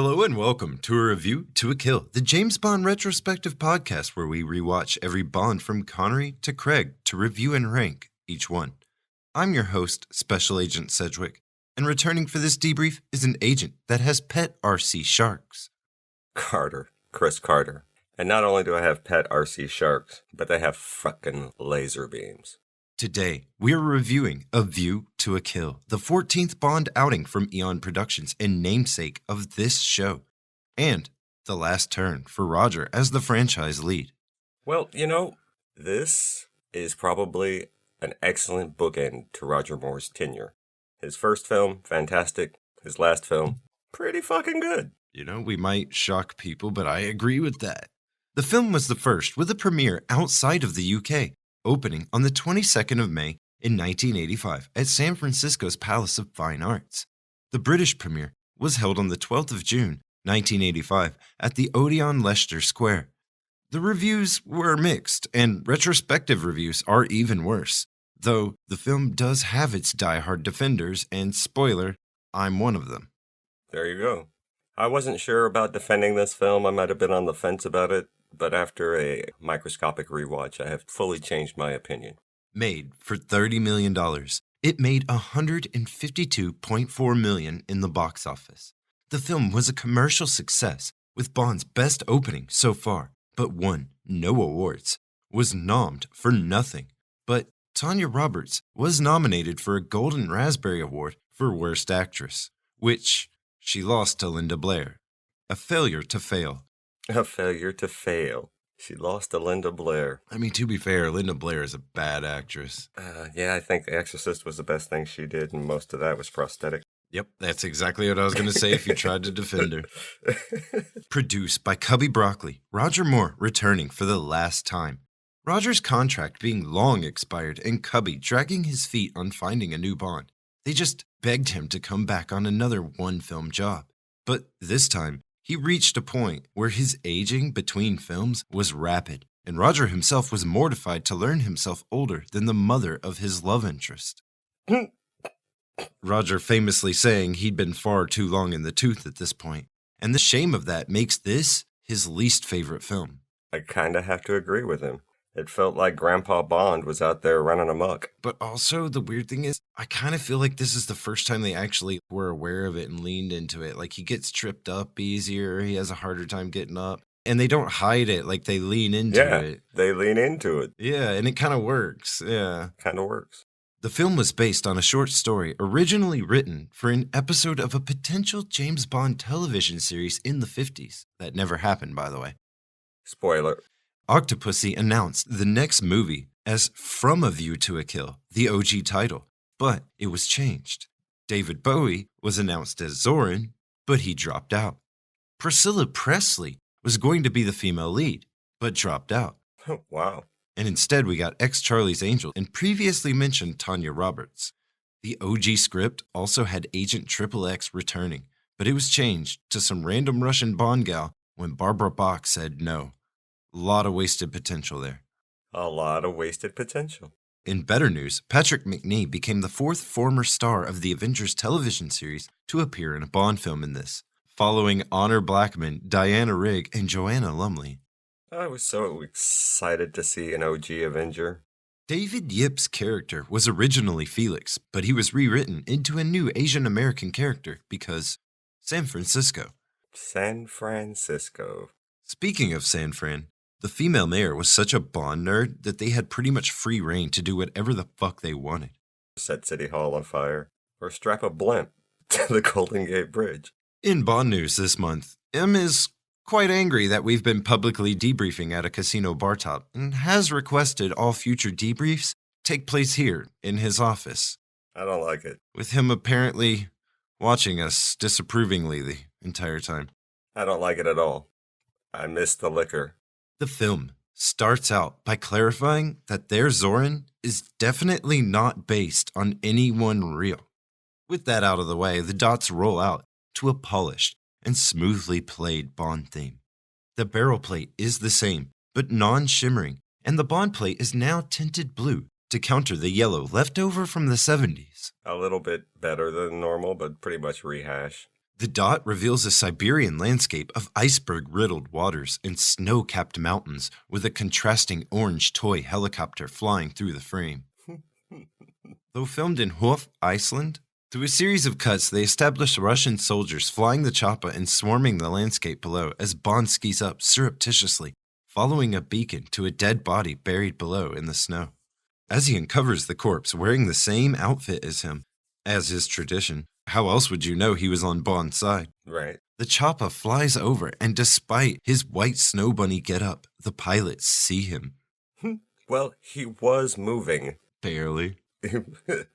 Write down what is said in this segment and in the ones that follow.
Hello and welcome to a review to a kill, the James Bond retrospective podcast where we rewatch every Bond from Connery to Craig to review and rank each one. I'm your host, Special Agent Sedgwick, and returning for this debrief is an agent that has pet RC sharks. Chris Carter. And not only do I have pet RC sharks, but they have fucking laser beams. Today, we're reviewing A View to a Kill, the 14th Bond outing from Eon Productions and namesake of this show, and the last turn for Roger as the franchise lead. Well, this is probably an excellent bookend to Roger Moore's tenure. His first film, fantastic. His last film, pretty fucking good. We might shock people, but I agree with that. The film was the first with a premiere outside of the UK, opening on the 22nd of May in 1985 at San Francisco's Palace of Fine Arts. The British premiere was held on the 12th of June, 1985 at the Odeon Leicester Square. The reviews were mixed, and retrospective reviews are even worse, though the film does have its diehard defenders, and spoiler, I'm one of them. There you go. I wasn't sure about defending this film. I might have been on the fence about it, but after a microscopic rewatch, I have fully changed my opinion. Made for $30 million, it made $152.4 million in the box office. The film was a commercial success, with Bond's best opening so far, but won no awards, was nommed for nothing. But Tanya Roberts was nominated for a Golden Raspberry Award for Worst Actress, which she lost to Linda Blair. A failure to fail. A failure to fail. She lost to Linda Blair. I mean, to be fair, Linda Blair is a bad actress. Yeah, I think The Exorcist was the best thing she did, and most of that was prosthetic. Yep, that's exactly what I was going to say if you tried to defend her. Produced by Cubby Broccoli, Roger Moore returning for the last time. Roger's contract being long expired and Cubby dragging his feet on finding a new Bond. They just begged him to come back on another one-film job. But this time, he reached a point where his aging between films was rapid, and Roger himself was mortified to learn himself older than the mother of his love interest. Roger famously saying he'd been far too long in the tooth at this point, and the shame of that makes this his least favorite film. I kinda have to agree with him. It felt like Grandpa Bond was out there running amok. But also, the weird thing is, I kind of feel like this is the first time they actually were aware of it and leaned into it. Like, he gets tripped up easier, he has a harder time getting up, and they don't hide it, like, they lean into it. They lean into it. Yeah, and it kind of works, yeah. Kind of works. The film was based on a short story originally written for an episode of a potential James Bond television series in the 50s. That never happened, by the way. Spoiler. Octopussy announced the next movie as From a View to a Kill, the OG title, but it was changed. David Bowie was announced as Zorin, but he dropped out. Priscilla Presley was going to be the female lead, but dropped out. Wow. And instead we got ex-Charlie's Angel and previously mentioned Tanya Roberts. The OG script also had Agent XXX returning, but it was changed to some random Russian Bond gal when Barbara Bach said no. A lot of wasted potential there. A lot of wasted potential. In better news, Patrick Macnee became the fourth former star of the Avengers television series to appear in a Bond film in this, following Honor Blackman, Diana Rigg, and Joanna Lumley. I was so excited to see an OG Avenger. David Yip's character was originally Felix, but he was rewritten into a new Asian American character because San Francisco. San Francisco. Speaking of San Fran, the female mayor was such a Bond nerd that they had pretty much free reign to do whatever the fuck they wanted. Set City Hall on fire, or strap a blimp to the Golden Gate Bridge. In Bond news this month, M is quite angry that we've been publicly debriefing at a casino bar top and has requested all future debriefs take place here in his office. I don't like it. With him apparently watching us disapprovingly the entire time. I don't like it at all. I miss the liquor. The film starts out by clarifying that their Zorin is definitely not based on anyone real. With that out of the way, the dots roll out to a polished and smoothly played Bond theme. The barrel plate is the same, but non-shimmering, and the Bond plate is now tinted blue to counter the yellow left over from the 70s. A little bit better than normal, but pretty much rehash. The dot reveals a Siberian landscape of iceberg-riddled waters and snow-capped mountains with a contrasting orange toy helicopter flying through the frame. Though filmed in Hof, Iceland, through a series of cuts they establish Russian soldiers flying the chopper and swarming the landscape below as Bond skis up surreptitiously, following a beacon to a dead body buried below in the snow. As he uncovers the corpse wearing the same outfit as him, as is tradition, how else would you know he was on Bond's side? Right. The chopper flies over, and despite his white snow bunny getup, the pilots see him. Well, he was moving. Barely. The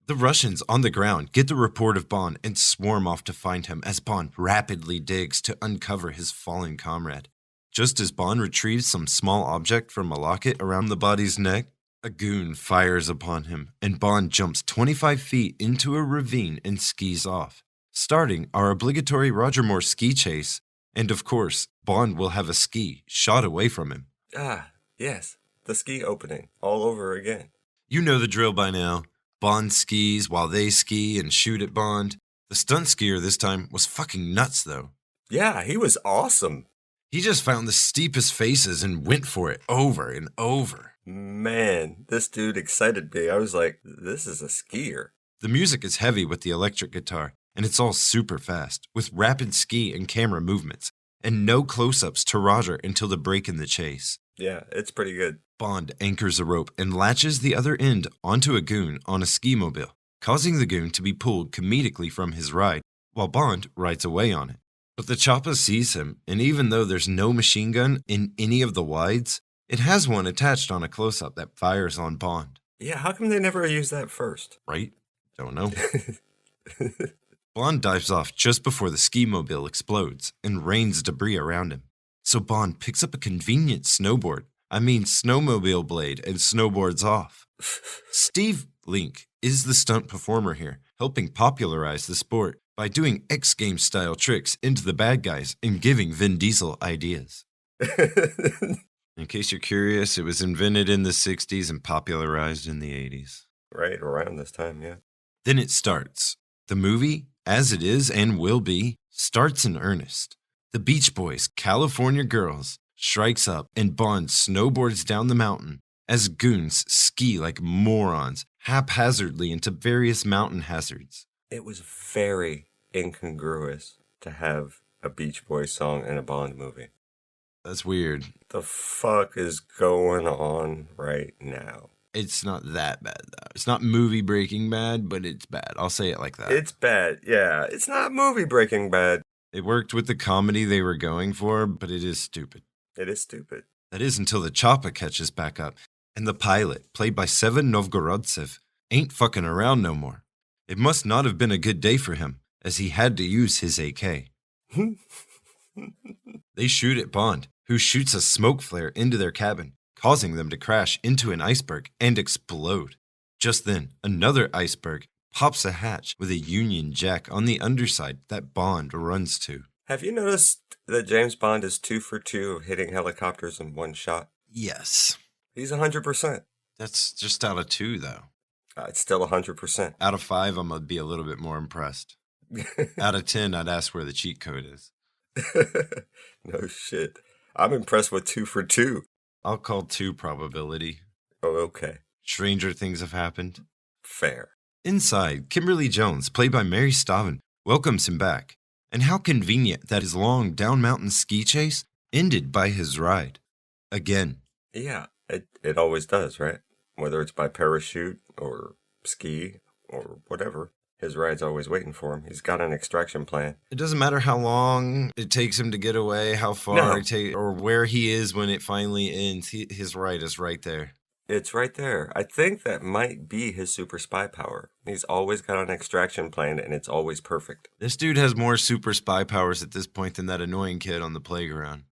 Russians on the ground get the report of Bond and swarm off to find him as Bond rapidly digs to uncover his fallen comrade. Just as Bond retrieves some small object from a locket around the body's neck, a goon fires upon him, and Bond jumps 25 feet into a ravine and skis off, starting our obligatory Roger Moore ski chase, and of course, Bond will have a ski shot away from him. Ah, yes, the ski opening, all over again. You know the drill by now. Bond skis while they ski and shoot at Bond. The stunt skier this time was fucking nuts, though. Yeah, he was awesome. He just found the steepest faces and went for it over and over. Man, this dude excited me. I was like, this is a skier. The music is heavy with the electric guitar, and it's all super fast, with rapid ski and camera movements, and no close-ups to Roger until the break in the chase. Yeah, it's pretty good. Bond anchors a rope and latches the other end onto a goon on a ski mobile, causing the goon to be pulled comedically from his ride, while Bond rides away on it. But the chopper sees him, and even though there's no machine gun in any of the wides, it has one attached on a close-up that fires on Bond. Yeah, how come they never used that first? Right? Don't know. Bond dives off just before the ski mobile explodes and rains debris around him. So Bond picks up a convenient snowmobile blade and snowboards off. Steve Link is the stunt performer here, helping popularize the sport by doing X Games style tricks into the bad guys and giving Vin Diesel ideas. In case you're curious, it was invented in the 60s and popularized in the 80s. Right around this time, yeah. Then it starts. The movie, as it is and will be, starts in earnest. The Beach Boys' California Girls strikes up and Bond snowboards down the mountain as goons ski like morons haphazardly into various mountain hazards. It was very incongruous to have a Beach Boys song in a Bond movie. That's weird. The fuck is going on right now? It's not that bad, though. It's not movie-breaking bad, but it's bad. I'll say it like that. It's bad, yeah. It's not movie-breaking bad. It worked with the comedy they were going for, but it is stupid. It is stupid. That is until the chopper catches back up, and the pilot, played by Seven Novgorodtsev, ain't fucking around no more. It must not have been a good day for him, as he had to use his AK. They shoot at Bond, who shoots a smoke flare into their cabin, causing them to crash into an iceberg and explode. Just then, another iceberg pops a hatch with a Union Jack on the underside that Bond runs to. Have you noticed that James Bond is 2 for 2 of hitting helicopters in one shot? Yes. He's 100%. That's just out of 2, though. It's still 100%. Out of 5, I'm going to be a little bit more impressed. Out of 10, I'd ask where the cheat code is. No shit. I'm impressed with 2 for 2. I'll call 2 probability. Oh, okay. Stranger things have happened. Fair. Inside, Kimberly Jones, played by Mary Stavin, welcomes him back. And how convenient that his long down-mountain ski chase ended by his ride. Again. Yeah, it always does, right? Whether it's by parachute or ski or whatever, his ride's always waiting for him. He's got an extraction plan. It doesn't matter how long it takes him to get away, how far it takes, or where he is when it finally ends. His ride is right there. It's right there. I think that might be his super spy power. He's always got an extraction plan, and it's always perfect. This dude has more super spy powers at this point than that annoying kid on the playground.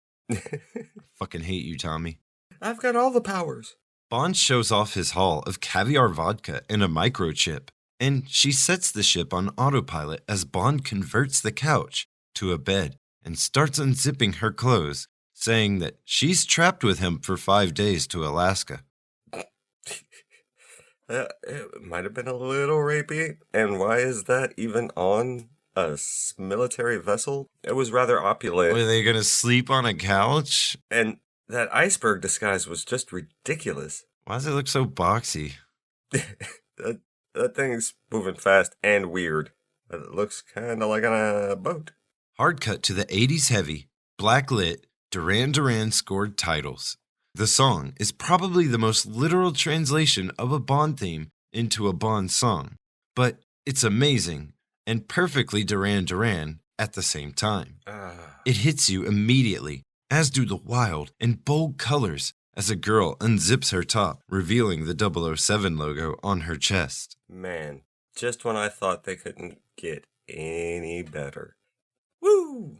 Fucking hate you, Tommy. I've got all the powers. Bond shows off his haul of caviar vodka and a microchip, and she sets the ship on autopilot as Bond converts the couch to a bed and starts unzipping her clothes, saying that she's trapped with him for 5 days to Alaska. It might have been a little rapey. And why is that even on a military vessel. It was rather opulent. Were they going to sleep on a couch? And that iceberg disguise was just ridiculous. Why does it look so boxy? that thing's moving fast and weird. It looks kind of like on a boat. Hard cut to the 80s heavy, black-lit, Duran Duran scored titles. The song is probably the most literal translation of a Bond theme into a Bond song, but it's amazing and perfectly Duran Duran at the same time. It hits you immediately, as do the wild and bold colors as a girl unzips her top, revealing the 007 logo on her chest. Man, just when I thought they couldn't get any better. Woo!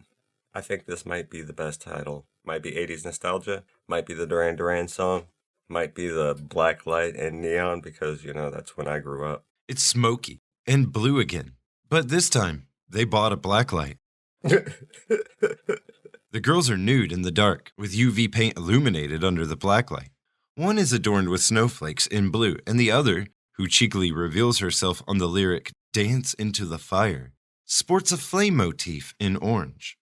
I think this might be the best title. Might be 80s nostalgia, might be the Duran Duran song, might be the black light and neon because, that's when I grew up. It's smoky and blue again, but this time they bought a black light. The girls are nude in the dark, with UV paint illuminated under the blacklight. One is adorned with snowflakes in blue, and the other, who cheekily reveals herself on the lyric "Dance into the Fire," sports a flame motif in orange.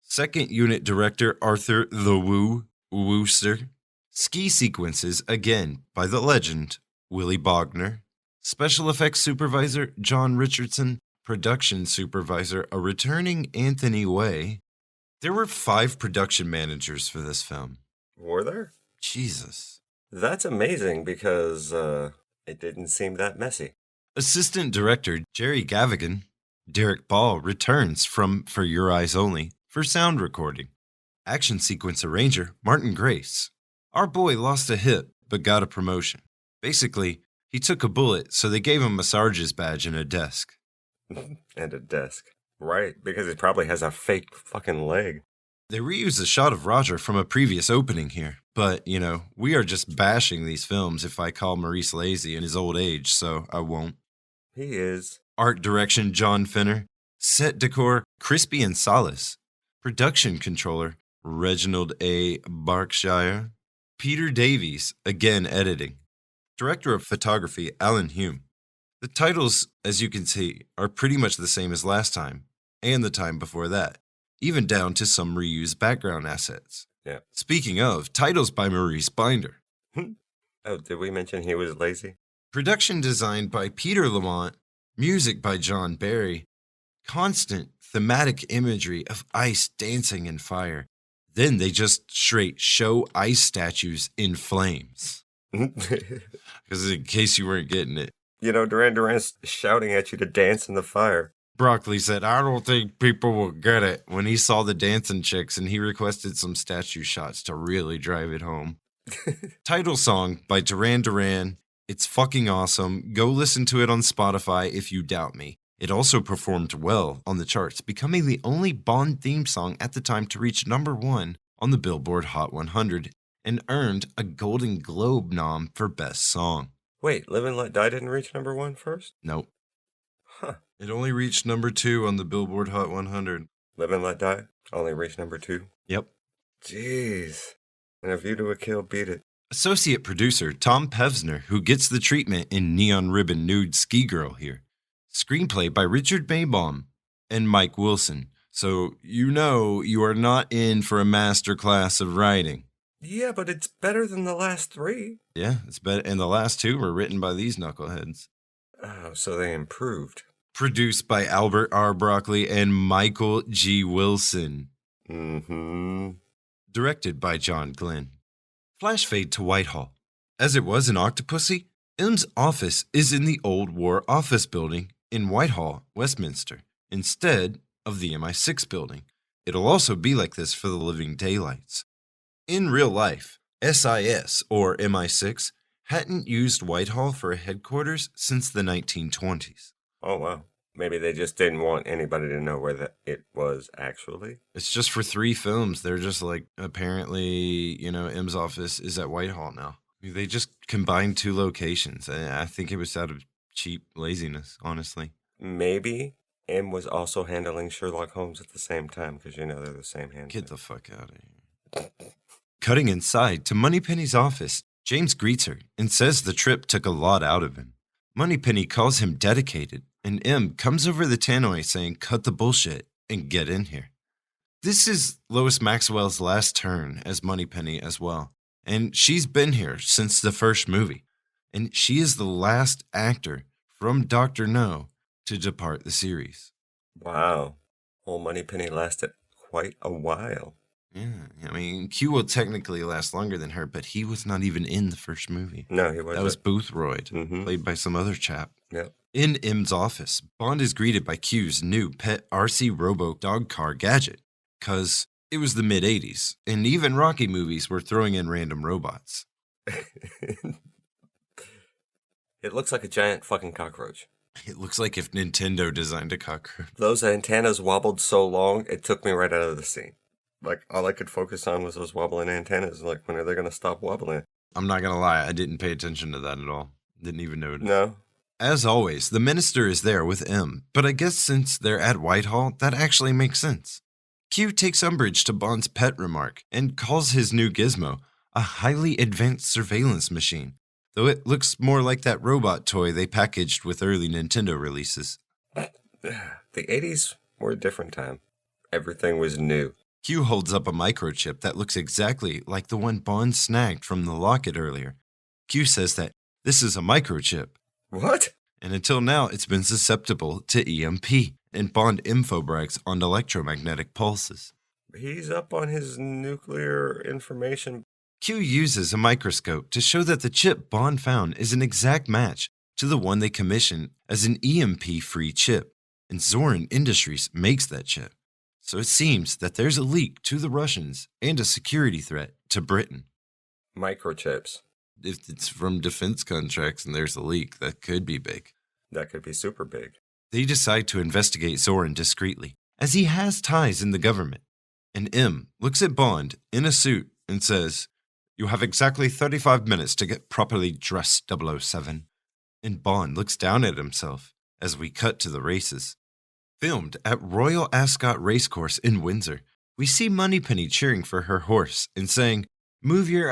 Second Unit Director Arthur "The Woo" Wooster. Ski sequences again by the legend Willie Bogner. Special Effects Supervisor John Richardson. Production Supervisor a returning Anthony Way. There were 5 production managers for this film. Were there? Jesus. That's amazing because it didn't seem that messy. Assistant Director Jerry Gavigan. Derek Ball returns from For Your Eyes Only for sound recording. Action Sequence Arranger Martin Grace. Our boy lost a hip but got a promotion. Basically, he took a bullet, so they gave him a sergeant's badge and a desk. And a desk. Right, because he probably has a fake fucking leg. They reuse a shot of Roger from a previous opening here, but, we are just bashing these films if I call Maurice lazy in his old age, so I won't. He is. Art direction John Finner. Set decor Crispy and Silas. Production controller Reginald A. Berkshire. Peter Davies, again editing. Director of photography Alan Hume. The titles, as you can see, are pretty much the same as last time, and the time before that, even down to some reused background assets. Yeah. Speaking of, titles by Maurice Binder. Oh, did we mention he was lazy? Production designed by Peter Lamont, music by John Barry, constant thematic imagery of ice dancing in fire. Then they just straight show ice statues in flames. Because in case you weren't getting it. Duran Duran's shouting at you to dance in the fire. Broccoli said, I don't think people will get it when he saw the dancing chicks and he requested some statue shots to really drive it home. Title song by Duran Duran. It's fucking awesome. Go listen to it on Spotify if you doubt me. It also performed well on the charts, becoming the only Bond theme song at the time to reach number 1 on the Billboard Hot 100 and earned a Golden Globe nom for Best Song. Wait, Live and Let Die didn't reach number 1 first? Nope. Huh. It only reached number 2 on the Billboard Hot 100. Live and Let Die only reached number 2? Yep. Jeez. And A View to a Kill beat it. Associate producer Tom Pevsner, who gets the treatment in Neon Ribbon Nude Ski Girl here. Screenplay by Richard Maybaum and Mike Wilson. So you are not in for a master class of writing. Yeah, but it's better than the last 3. Yeah, it's better. And the last 2 were written by these knuckleheads. Oh, so they improved. Produced by Albert R. Broccoli and Michael G. Wilson. Mm-hmm. Directed by John Glenn. Flash fade to Whitehall. As it was in Octopussy, M's office is in the old War Office building in Whitehall, Westminster, instead of the MI6 building. It'll also be like this for the Living Daylights. In real life, SIS, or MI6, hadn't used Whitehall for a headquarters since the 1920s. Oh, wow. Maybe they just didn't want anybody to know where it was actually. It's just for 3 films. They're just like, apparently, M's office is at Whitehall now. They just combined 2 locations. I think it was out of cheap laziness, honestly. Maybe M was also handling Sherlock Holmes at the same time because, they're the same hand. Get the fuck out of here. Cutting inside to Moneypenny's office, James greets her and says the trip took a lot out of him. Moneypenny calls him dedicated and M comes over the tannoy saying, "Cut the bullshit and get in here." This is Lois Maxwell's last turn as Moneypenny as well, and she's been here since the first movie, and she is the last actor from Dr. No to depart the series. Wow. Old Moneypenny lasted quite a while. Yeah, I mean, Q will technically last longer than her, but he was not even in the first movie. No, he wasn't. That was Boothroyd, Mhm. played by some other chap. Yep. In M's office, Bond is greeted by Q's new pet RC Robo dog car gadget, because it was the mid-'80s, and even Rocky movies were throwing in random robots. It looks like a giant fucking cockroach. It looks like if Nintendo designed a cockroach. Those antennas wobbled so long, it took me right out of the scene. Like, all I could focus on was those wobbling antennas. Like, when are they going to stop wobbling? I'm not going to lie, I didn't pay attention to that at all. Didn't even notice. No. As always, the minister is there with M, but I guess since they're at Whitehall, that actually makes sense. Q takes umbrage to Bond's pet remark and calls his new gizmo a highly advanced surveillance machine, though it looks more like that robot toy they packaged with early Nintendo releases. The 80s were a different time. Everything was new. Q holds up a microchip that looks exactly like the one Bond snagged from the locket earlier. Q says that this is a microchip. What? And until now, it's been susceptible to EMP, and Bond info brags on electromagnetic pulses. He's up on his nuclear information. Q uses a microscope to show that the chip Bond found is an exact match to the one they commissioned as an EMP-free chip, and Zorin Industries makes that chip. So it seems that there's a leak to the Russians and a security threat to Britain. Microchips. If it's from defense contracts and there's a leak, that could be big. That could be super big. They decide to investigate Zorin discreetly, as he has ties in the government. And M looks at Bond in a suit and says, "You have exactly 35 minutes to get properly dressed, 007. And Bond looks down at himself as we cut to the races. Filmed at Royal Ascot Racecourse in Windsor, we see Moneypenny cheering for her horse and saying, "Move your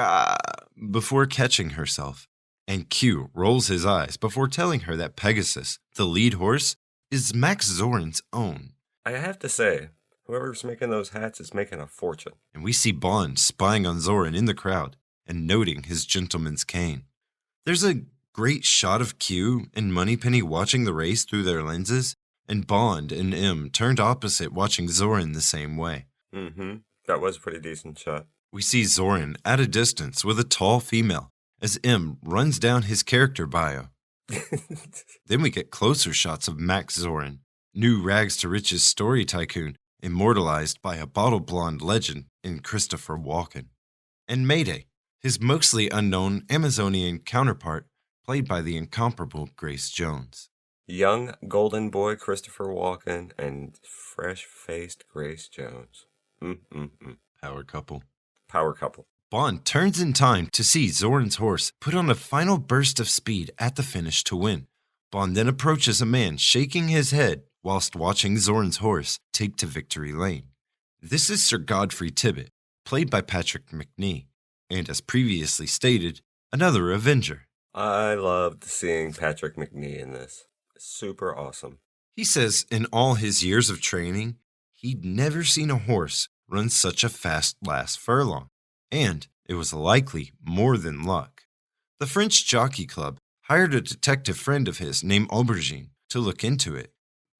before catching herself. And Q rolls his eyes before telling her that Pegasus, the lead horse, is Max Zorin's own. I have to say, whoever's making those hats is making a fortune. And we see Bond spying on Zorin in the crowd and noting his gentleman's cane. There's a great shot of Q and Moneypenny watching the race through their lenses, and Bond and M turned opposite watching Zorin the same way. Mm-hmm. That was a pretty decent shot. We see Zorin at a distance with a tall female as M runs down his character bio. Then we get closer shots of Max Zorin, new rags to riches story tycoon, immortalized by a bottle blonde legend in Christopher Walken. And Mayday, his mostly unknown Amazonian counterpart, played by the incomparable Grace Jones. Young golden boy Christopher Walken and fresh-faced Grace Jones. Power couple. Power couple. Bond turns in time to see Zorin's horse put on a final burst of speed at the finish to win. Bond then approaches a man shaking his head whilst watching Zorin's horse take to victory lane. This is Sir Godfrey Tibbett, played by Patrick Macnee, and as previously stated, another Avenger. I loved seeing Patrick Macnee in this. Super awesome. He says in all his years of training, he'd never seen a horse run such a fast last furlong, and it was likely more than luck. The French Jockey Club hired a detective friend of his named Aubergine to look into it.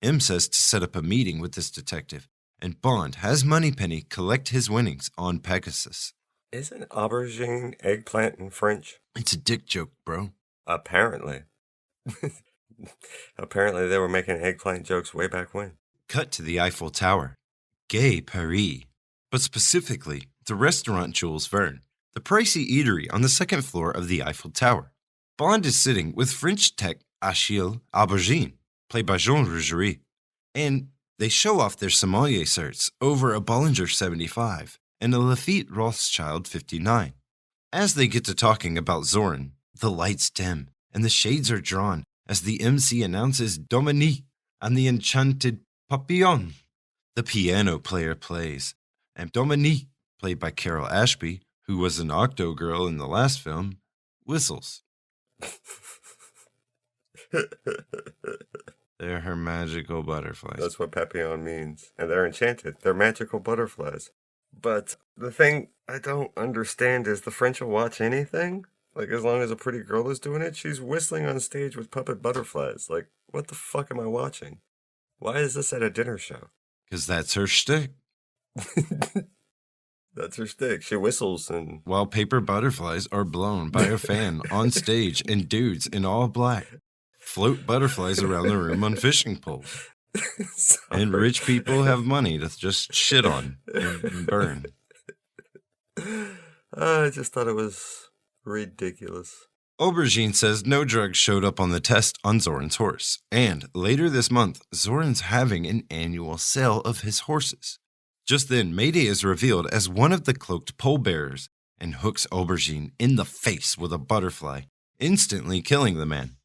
M says to set up a meeting with this detective, and Bond has Moneypenny collect his winnings on Pegasus. Isn't aubergine eggplant in French? It's a dick joke, bro. Apparently. Apparently they were making eggplant jokes way back when. Cut to the Eiffel Tower. Gay Paris. But specifically, the restaurant Jules Verne, the pricey eatery on the second floor of the Eiffel Tower. Bond is sitting with French tech Achille Aubergine, played by Jean Rougerie, and they show off their sommelier certs over a Bollinger 75 and a Lafite Rothschild 59. As they get to talking about Zorin, the lights dim and the shades are drawn as the MC announces Dominique and the Enchanted Papillon. The piano player plays, and Dominique, played by Carol Ashby, who was an Octo girl in the last film, whistles. They're her magical butterflies. That's what Papillon means. And they're enchanted. They're magical butterflies. But the thing I don't understand is the French will watch anything? Like, as long as a pretty girl is doing it, she's whistling on stage with puppet butterflies. Like, what the fuck am I watching? Why is this at a dinner show? Because that's her shtick. That's her shtick. She whistles and... While paper butterflies are blown by a fan on stage and dudes in all black float butterflies around the room on fishing poles. And rich people have money to just shit on and burn. I just thought it was ridiculous. Aubergine says no drugs showed up on the test on Zoran's horse. And later this month, Zoran's having an annual sale of his horses. Just then, Mayday is revealed as one of the cloaked pole-bearers and hooks Aubergine in the face with a butterfly, instantly killing the man.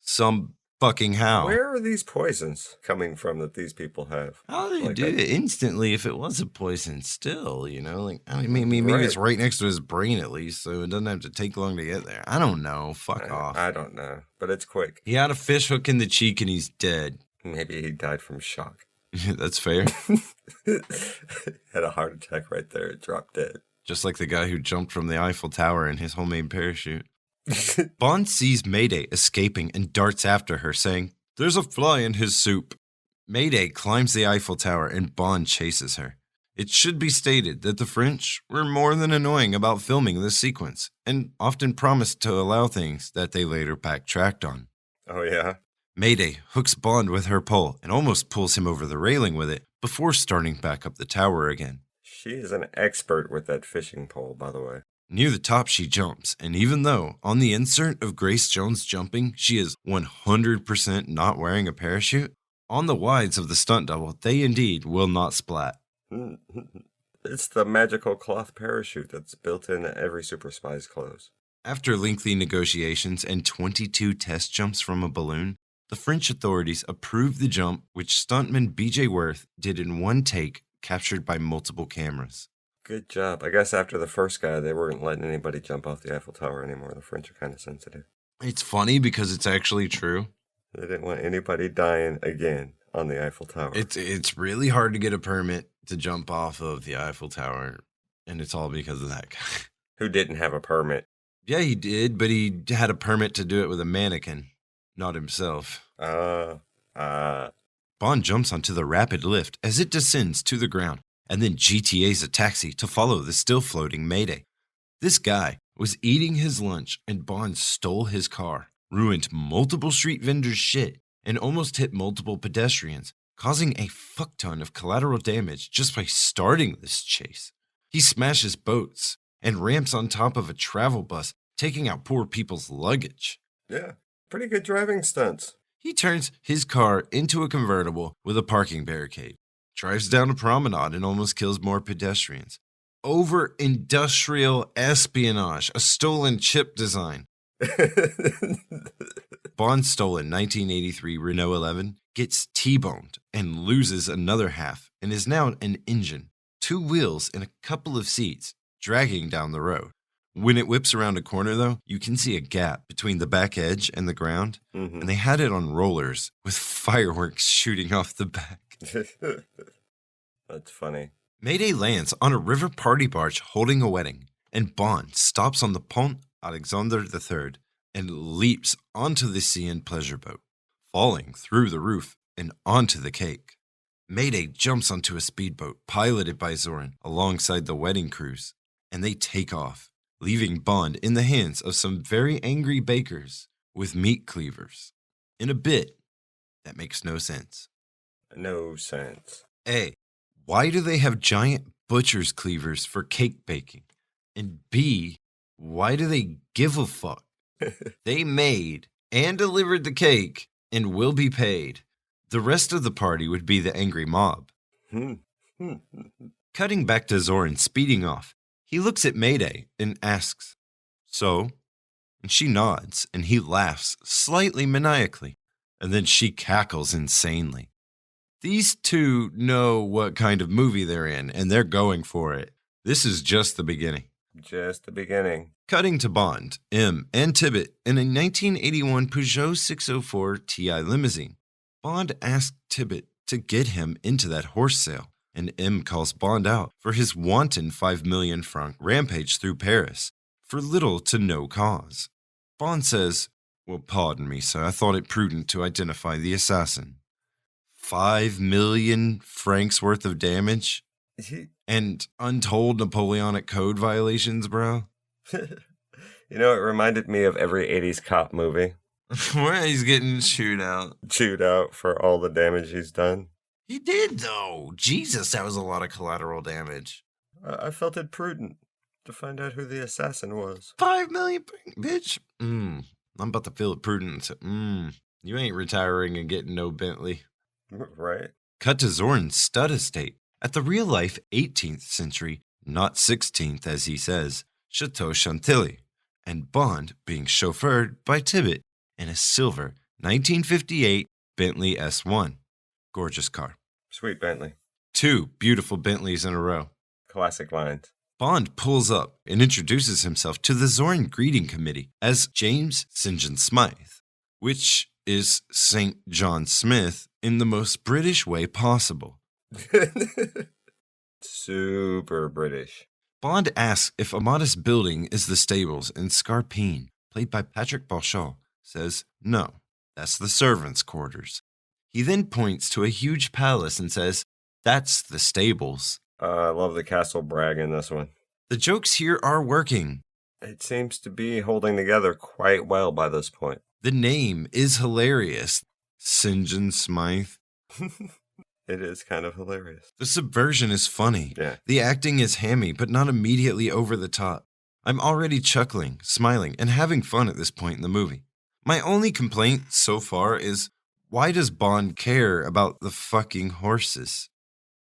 Some fucking how. Where are these poisons coming from that these people have? How do they Like do that- it instantly if it was a poison still, you know? Like, I mean, maybe it's right next to his brain at least, so it doesn't have to take long to get there. I don't know. Fuck off. I don't know, but it's quick. He had a fish hook in the cheek and he's dead. Maybe he died from shock. That's fair. Had a heart attack right there. Dropped dead. Just like the guy who jumped from the Eiffel Tower in his homemade parachute. Bond sees Mayday escaping and darts after her, saying, "There's a fly in his soup." Mayday climbs the Eiffel Tower and Bond chases her. It should be stated that the French were more than annoying about filming this sequence, and often promised to allow things that they later backtracked on. Oh, yeah? Mayday hooks Bond with her pole and almost pulls him over the railing with it before starting back up the tower again. She is an expert with that fishing pole, by the way. Near the top she jumps, and even though on the insert of Grace Jones jumping she is 100% not wearing a parachute, on the wides of the stunt double they indeed will not splat. It's the magical cloth parachute that's built into every super spy's clothes. After lengthy negotiations and 22 test jumps from a balloon, the French authorities approved the jump, which stuntman B.J. Worth did in one take, captured by multiple cameras. Good job. I guess after the first guy, they weren't letting anybody jump off the Eiffel Tower anymore. The French are kind of sensitive. It's funny because it's actually true. They didn't want anybody dying again on the Eiffel Tower. It's really hard to get a permit to jump off of the Eiffel Tower, and it's all because of that guy. Who didn't have a permit? Yeah, he did, but he had a permit to do it with a mannequin, not himself. Bond jumps onto the rapid lift as it descends to the ground, and then GTA's a taxi to follow the still-floating Mayday. This guy was eating his lunch, and Bond stole his car, ruined multiple street vendors' shit, and almost hit multiple pedestrians, causing a fuck-ton of collateral damage just by starting this chase. He smashes boats and ramps on top of a travel bus, taking out poor people's luggage. Yeah, pretty good driving stunts. He turns his car into a convertible with a parking barricade, drives down a promenade and almost kills more pedestrians. Over industrial espionage, a stolen chip design. Bond's stolen 1983 Renault 11 gets T-boned and loses another half and is now an engine, 2 wheels and a couple of seats, dragging down the road. When it whips around a corner, though, you can see a gap between the back edge and the ground, and they had it on rollers with fireworks shooting off the back. That's funny. Mayday lands on a river party barge holding a wedding, and Bond stops on the Pont Alexander III and leaps onto the sea and pleasure boat, falling through the roof and onto the cake. Mayday jumps onto a speedboat piloted by Zoran alongside the wedding crews, and they take off, leaving Bond in the hands of some very angry bakers with meat cleavers. In a bit that makes no sense. No sense. A, why do they have giant butcher's cleavers for cake baking? And B, why do they give a fuck? They made and delivered the cake and will be paid. The rest of the party would be the angry mob. Cutting back to Zoran speeding off, he looks at Mayday and asks, "So?" And she nods, and he laughs slightly maniacally, and then she cackles insanely. These two know what kind of movie they're in, and they're going for it. This is just the beginning. Just the beginning. Cutting to Bond, M, and Tibbet in a 1981 Peugeot 604 Ti limousine. Bond asks Tibbet to get him into that horse sale, and M calls Bond out for his wanton 5 million franc rampage through Paris for little to no cause. Bond says, "Well, pardon me, sir, I thought it prudent to identify the assassin." 5 million francs worth of damage? And untold Napoleonic Code violations, bro? You know, it reminded me of every 80s cop movie. Where he's getting chewed out. Chewed out for all the damage he's done. He did, though. Jesus, that was a lot of collateral damage. I felt it prudent to find out who the assassin was. 5 million, bitch. I'm about to feel it prudent. You ain't retiring and getting no Bentley. Right. Cut to Zorn's stud estate at the real-life 18th century, not 16th as he says, Chateau Chantilly, and Bond being chauffeured by Tibbet in a silver 1958 Bentley S1. Gorgeous car. Sweet Bentley. 2 beautiful Bentleys in a row. Classic lines. Bond pulls up and introduces himself to the Zorn greeting committee as James St. John Smythe, which is St. John Smith in the most British way possible. Super British. Bond asks if a modest building is the stables, and Scarpine, played by Patrick Beauchamp, says no, that's the servants' quarters. He then points to a huge palace and says, "That's the stables." I love the castle brag in this one. The jokes here are working. It seems to be holding together quite well by this point. The name is hilarious. St. John Smythe. It is kind of hilarious. The subversion is funny. Yeah. The acting is hammy, but not immediately over the top. I'm already chuckling, smiling, and having fun at this point in the movie. My only complaint so far is, why does Bond care about the fucking horses?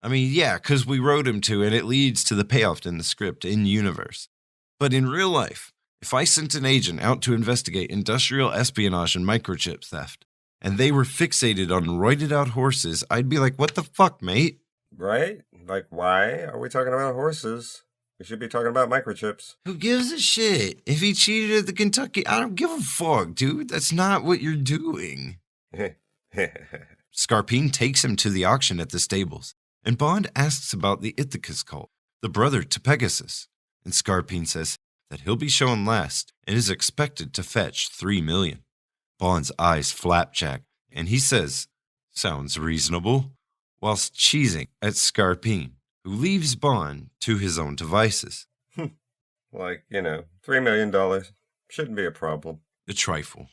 I mean, yeah, because we wrote him to, and it leads to the payoff in the script in universe. But in real life, if I sent an agent out to investigate industrial espionage and microchip theft, and they were fixated on roided out horses, I'd be like, what the fuck, mate? Right? Like, why are we talking about horses? We should be talking about microchips. Who gives a shit? If he cheated at the Kentucky, I don't give a fuck, dude. That's not what you're doing. Scarpine takes him to the auction at the stables, and Bond asks about the Ithacus cult, the brother to Pegasus, and Scarpine says that he'll be shown last and is expected to fetch 3 million. Bond's eyes flapjack, and he says, "Sounds reasonable," whilst cheesing at Scarpine, who leaves Bond to his own devices. Like, $3 million. Shouldn't be a problem. A trifle.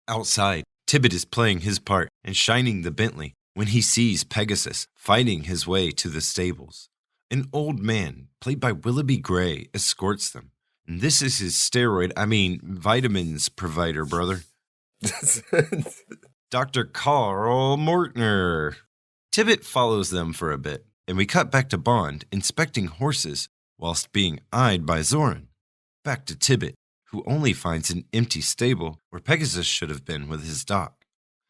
Outside, Tibbet is playing his part and shining the Bentley when he sees Pegasus fighting his way to the stables. An old man, played by Willoughby Gray, escorts them. And this is his vitamins provider, brother. Dr. Carl Mortner. Tibbet follows them for a bit, and we cut back to Bond inspecting horses whilst being eyed by Zorn. Back to Tibbet, who only finds an empty stable where Pegasus should have been with his dock.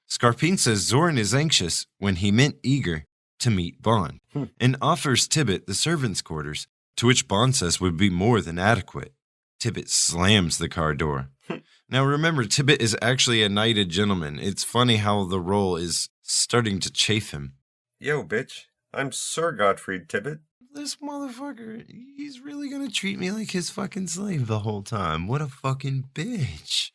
Scarpine says Zorn is anxious when he meant eager to meet Bond, and offers Tibbet the servants' quarters, to which Bond says would be more than adequate. Tibbet slams the car door. Now remember, Tibbet is actually a knighted gentleman. It's funny how the role is starting to chafe him. Yo, bitch, I'm Sir Gottfried Tibbet. This motherfucker, he's really gonna treat me like his fucking slave the whole time. What a fucking bitch.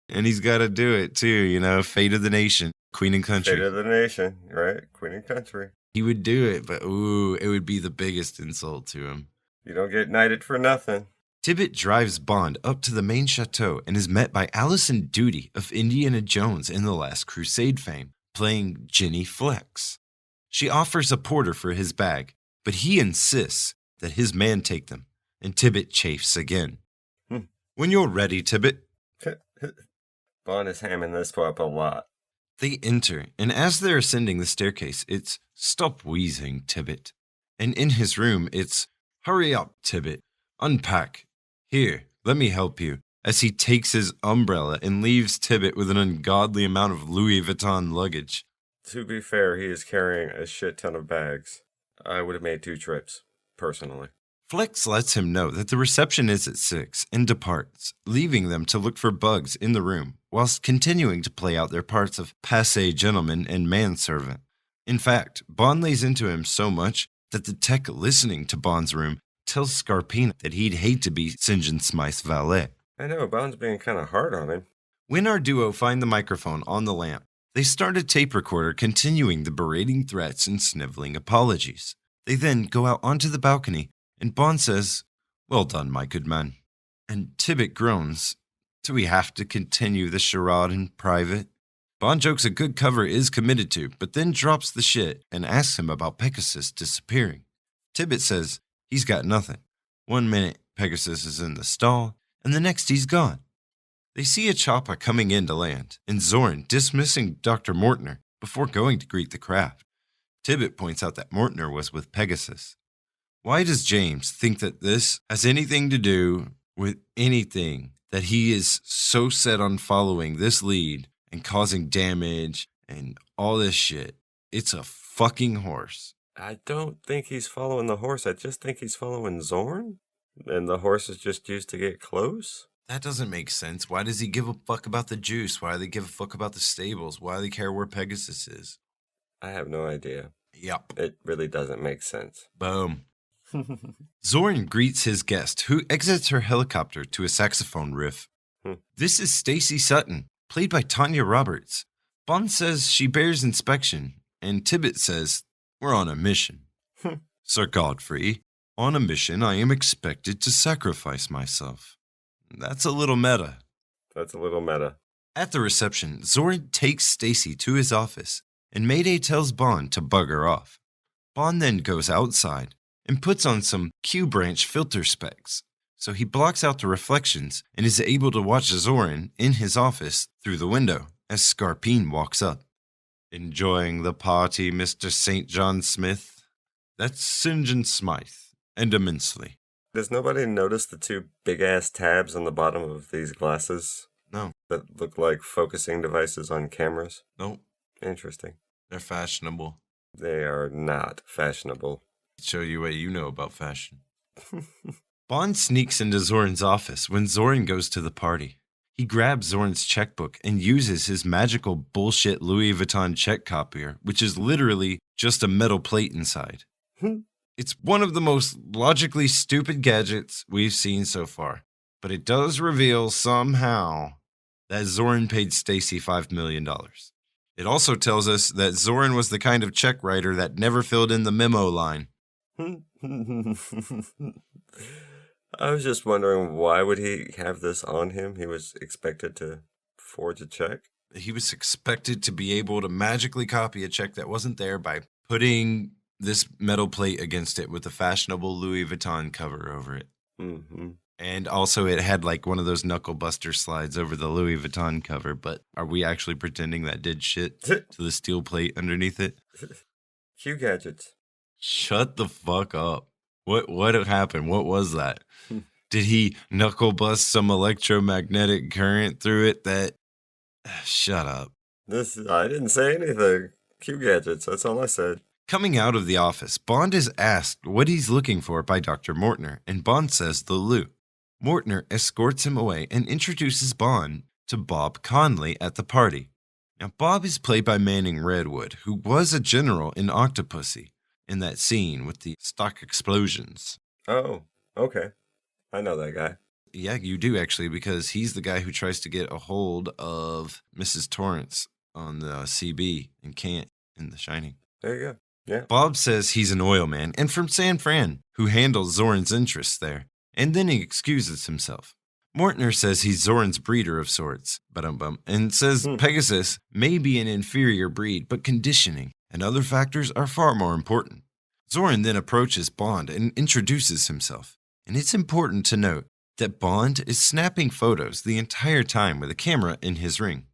And he's gotta do it too, fate of the nation, queen and country. Fate of the nation, right? Queen and country. He would do it, but it would be the biggest insult to him. You don't get knighted for nothing. Tibbet drives Bond up to the main chateau and is met by Alison Doody of Indiana Jones in The Last Crusade fame, playing Jenny Flex. She offers a porter for his bag, but he insists that his man take them, and Tibbet chafes again. When you're ready, Tibbet. Bond is hamming this up a lot. They enter, and as they're ascending the staircase, it's, "Stop wheezing, Tibbet." And in his room, it's, "Hurry up, Tibbet. Unpack. Here, let me help you," as he takes his umbrella and leaves Tibbet with an ungodly amount of Louis Vuitton luggage. To be fair, he is carrying a shit ton of bags. I would have made 2 trips, personally. Flex lets him know that the reception is at 6 and departs, leaving them to look for bugs in the room, whilst continuing to play out their parts of passé gentleman and manservant. In fact, Bond lays into him so much that the tech listening to Bond's room tells Scarpina that he'd hate to be St. John Smythe's valet. I know, Bond's being kind of hard on him. When our duo find the microphone on the lamp, they start a tape recorder continuing the berating threats and sniveling apologies. They then go out onto the balcony, and Bond says, "Well done, my good man." And Tibbet groans, "Do we have to continue the charade in private?" Bond jokes a good cover is committed to, but then drops the shit and asks him about Pegasus disappearing. Tibbet says he's got nothing. 1 minute, Pegasus is in the stall, and the next he's gone. They see a chopper coming in to land, and Zorn dismissing Dr. Mortner before going to greet the craft. Tibbet points out that Mortner was with Pegasus. Why does James think that this has anything to do with anything, that he is so set on following this lead and causing damage and all this shit? It's a fucking horse. I don't think he's following the horse. I just think he's following Zorn. And the horse is just used to get close. That doesn't make sense. Why does he give a fuck about the juice? Why do they give a fuck about the stables? Why do they care where Pegasus is? I have no idea. Yup. It really doesn't make sense. Boom. Zorn greets his guest, who exits her helicopter to a saxophone riff. This is Stacy Sutton, played by Tanya Roberts. Bond says she bears inspection, and Tibbet says, "We're on a mission." Sir Godfrey, on a mission I am expected to sacrifice myself. That's a little meta. That's a little meta. At the reception, Zorn takes Stacy to his office, and Mayday tells Bond to bugger off. Bond then goes outside and puts on some Q-branch filter specs, so he blocks out the reflections and is able to watch Zorn in his office through the window as Scarpine walks up. "Enjoying the party, Mr. St. John Smith?" "That's St. John Smythe, and immensely." Does nobody notice the two big-ass tabs on the bottom of these glasses? No. That look like focusing devices on cameras? Nope. Interesting. They're fashionable. They are not fashionable. Show you what you know about fashion. Bond sneaks into Zorn's office when Zorn goes to the party. He grabs Zorn's checkbook and uses his magical bullshit Louis Vuitton check copier, which is literally just a metal plate inside. It's one of the most logically stupid gadgets we've seen so far, but it does reveal somehow that Zorn paid Stacy $5 million. It also tells us that Zorn was the kind of check writer that never filled in the memo line. I was just wondering, why would he have this on him? He was expected to forge a check? He was expected to be able to magically copy a check that wasn't there by putting this metal plate against it with a fashionable Louis Vuitton cover over it. Mm-hmm. And also it had like one of those knuckle buster slides over the Louis Vuitton cover, but are we actually pretending that did shit to the steel plate underneath it? Q gadgets. Shut the fuck up. What happened? What was that? Did he knuckle bust some electromagnetic current through it that... Shut up. I didn't say anything. Q gadgets, that's all I said. Coming out of the office, Bond is asked what he's looking for by Dr. Mortner, and Bond says the loot. Mortner escorts him away and introduces Bond to Bob Conley at the party. Now, Bob is played by Manning Redwood, who was a general in Octopussy, in that scene with the stock explosions. Oh, okay. I know that guy. Yeah, you do actually, because he's the guy who tries to get a hold of Mrs. Torrance on the CB and can't in The Shining. There you go. Yeah. Bob says he's an oil man and from San Fran, who handles Zorn's interests there, and then he excuses himself. Mortner says he's Zorn's breeder of sorts, and says Pegasus may be an inferior breed, but conditioning and other factors are far more important. Zorn then approaches Bond and introduces himself, and it's important to note that Bond is snapping photos the entire time with a camera in his ring.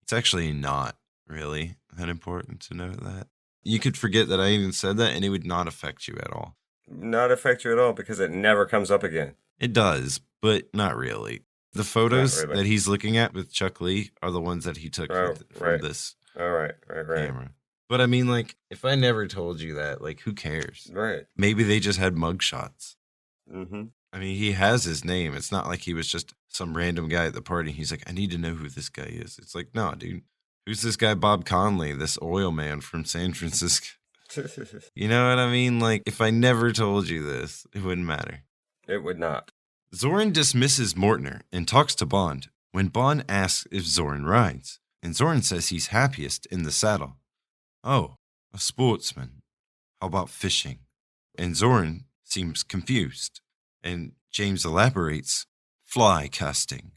It's actually not really that important to note that. You could forget that I even said that, and it would not affect you at all. Not affect you at all because it never comes up again. It does, but not really. The photos that he's looking at with Chuck Lee are the ones that he took from this camera. But I mean, like, if I never told you that, like, who cares? Right. Maybe they just had mugshots. Mm-hmm. I mean, he has his name. It's not like he was just some random guy at the party. He's like, I need to know who this guy is. It's like, no, dude. Who's this guy, Bob Conley, this oil man from San Francisco? You know what I mean? Like, if I never told you this, it wouldn't matter. It would not. Zorin dismisses Mortner and talks to Bond when Bond asks if Zorin rides, and Zorin says he's happiest in the saddle. Oh, a sportsman. How about fishing? And Zorin seems confused, and James elaborates, fly casting,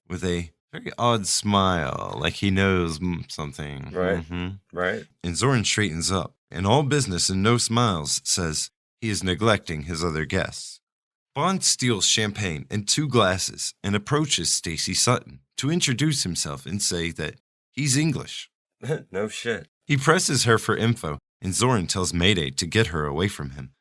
with a very odd smile, like he knows something. Right, right. And Zorin straightens up, and all business and no smiles says he is neglecting his other guests. Bond steals champagne and 2 glasses and approaches Stacey Sutton to introduce himself and say that he's English. No shit. He presses her for info, and Zorin tells Mayday to get her away from him.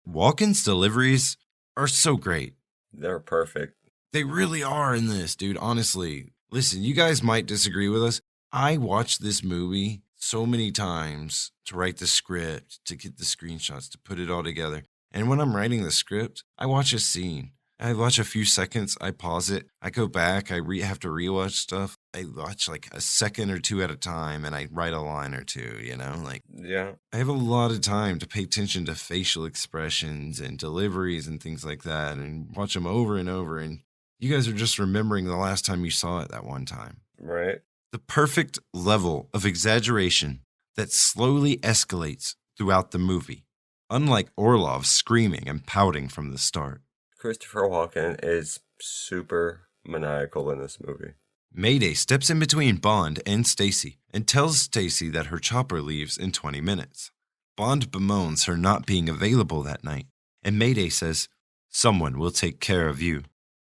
Walken's deliveries are so great. They're perfect. They really are in this, dude, honestly. Listen, you guys might disagree with us. I watched this movie so many times to write the script, to get the screenshots, to put it all together. And when I'm writing the script, I watch a scene. I watch a few seconds, I pause it, I go back, I have to rewatch stuff. I watch like a second or 2 at a time, and I write a line or 2, you know? Like, yeah. I have a lot of time to pay attention to facial expressions and deliveries and things like that, and watch them over and over. And you guys are just remembering the last time you saw it that one time. Right. The perfect level of exaggeration that slowly escalates throughout the movie, unlike Orlov screaming and pouting from the start. Christopher Walken is super maniacal in this movie. Mayday steps in between Bond and Stacey and tells Stacey that her chopper leaves in 20 minutes. Bond bemoans her not being available that night, and Mayday says, someone will take care of you.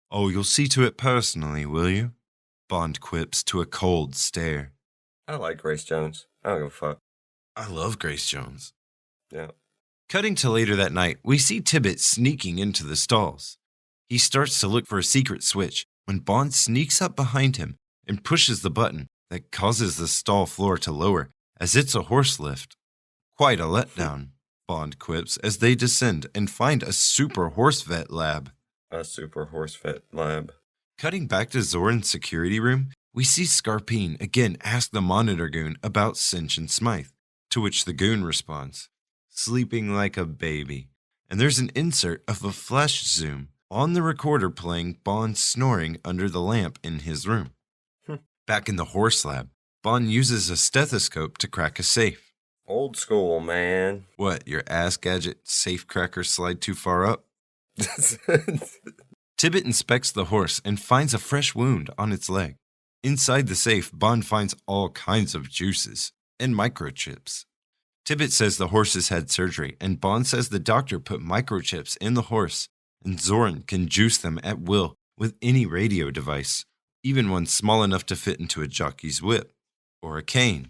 Oh, you'll see to it personally, will you? Bond quips to a cold stare. I like Grace Jones. I don't give a fuck. I love Grace Jones. Yeah. Cutting to later that night, we see Tibbet sneaking into the stalls. He starts to look for a secret switch when Bond sneaks up behind him and pushes the button that causes the stall floor to lower as it's a horse lift. Quite a letdown, Bond quips as they descend and find a super horse vet lab. A super horse vet lab. Cutting back to Zorin's security room, we see Scarpine again ask the monitor goon about Cinch and Smythe, to which the goon responds, sleeping like a baby. And there's an insert of a flash zoom on the recorder playing Bond snoring under the lamp in his room. Back in the horse lab, Bond uses a stethoscope to crack a safe. Old school, man. What, your ass gadget safe cracker slide too far up? Tibbet inspects the horse and finds a fresh wound on its leg. Inside the safe, Bond finds all kinds of juices and microchips. Tibbet says the horse has had surgery, and Bond says the doctor put microchips in the horse, and Zorin can juice them at will with any radio device, even one small enough to fit into a jockey's whip or a cane.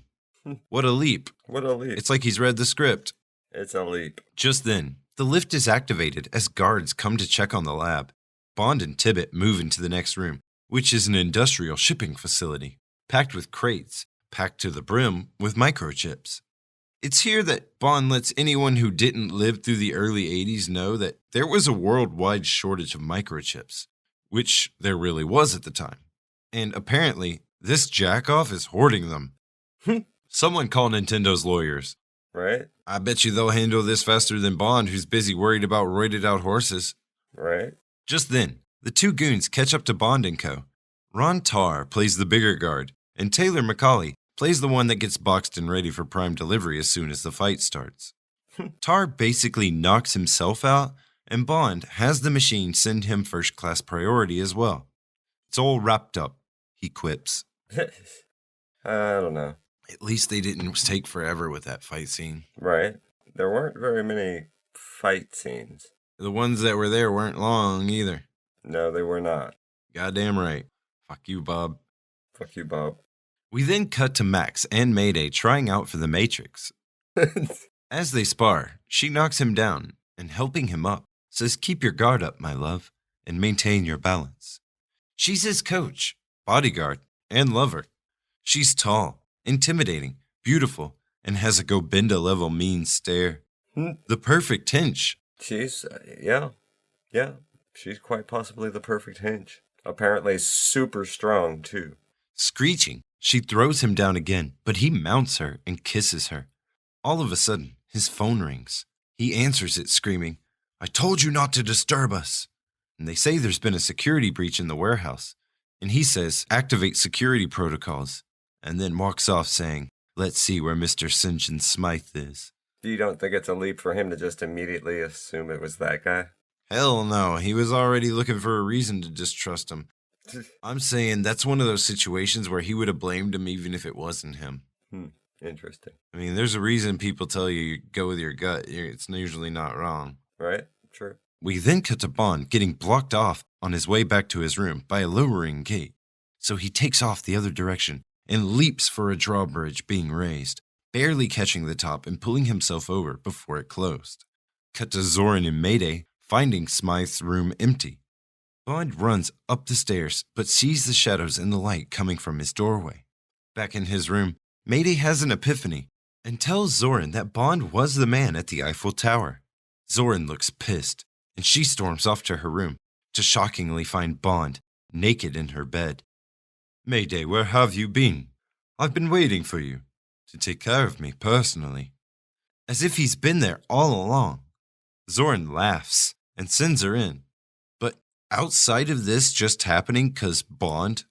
What a leap. What a leap. It's like he's read the script. It's a leap. Just then, the lift is activated as guards come to check on the lab. Bond and Tibbet move into the next room, which is an industrial shipping facility, packed with crates, packed to the brim with microchips. It's here that Bond lets anyone who didn't live through the early 80s know that there was a worldwide shortage of microchips, which there really was at the time. And apparently, this jackoff is hoarding them. Someone call Nintendo's lawyers. Right? I bet you they'll handle this faster than Bond, who's busy worried about roided out horses. Right? Just then, the 2 goons catch up to Bond and co. Ron Tarr plays the bigger guard, and Taylor McCauley plays the one that gets boxed and ready for prime delivery as soon as the fight starts. Tarr basically knocks himself out, and Bond has the machine send him first-class priority as well. It's all wrapped up, he quips. I don't know. At least they didn't take forever with that fight scene. Right? There weren't very many fight scenes. The ones that were there weren't long either. No, they were not. Goddamn right. Fuck you, Bob. Fuck you, Bob. We then cut to Max and Mayday trying out for the Matrix. As they spar, she knocks him down and, helping him up, says, keep your guard up, my love, and maintain your balance. She's his coach, bodyguard, and lover. She's tall, intimidating, beautiful, and has a Gobinda-level mean stare. The perfect hinge. She's, yeah. Yeah, she's quite possibly the perfect hinge. Apparently super strong, too. Screeching, she throws him down again, but he mounts her and kisses her. All of a sudden, his phone rings. He answers it screaming, "I told you not to disturb us." And they say there's been a security breach in the warehouse. And he says, "Activate security protocols," and then walks off saying, "Let's see where Mr. St. John Smythe is." You don't think it's a leap for him to just immediately assume it was that guy? Hell no, he was already looking for a reason to distrust him. I'm saying that's one of those situations where he would have blamed him even if it wasn't him. Interesting. I mean, there's a reason people tell you go with your gut. It's usually not wrong. Right? True. We then cut to Bond getting blocked off on his way back to his room by a lowering gate. So he takes off the other direction and leaps for a drawbridge being raised, barely catching the top and pulling himself over before it closed. Cut to Zorin and Mayday finding Smythe's room empty. Bond runs up the stairs but sees the shadows and the light coming from his doorway. Back in his room, Mayday has an epiphany and tells Zorin that Bond was the man at the Eiffel Tower. Zorin looks pissed, and she storms off to her room to shockingly find Bond naked in her bed. "Mayday, where have you been? I've been waiting for you to take care of me personally." As if he's been there all along. Zorin laughs and sends her in. But outside of this just happening because Bond,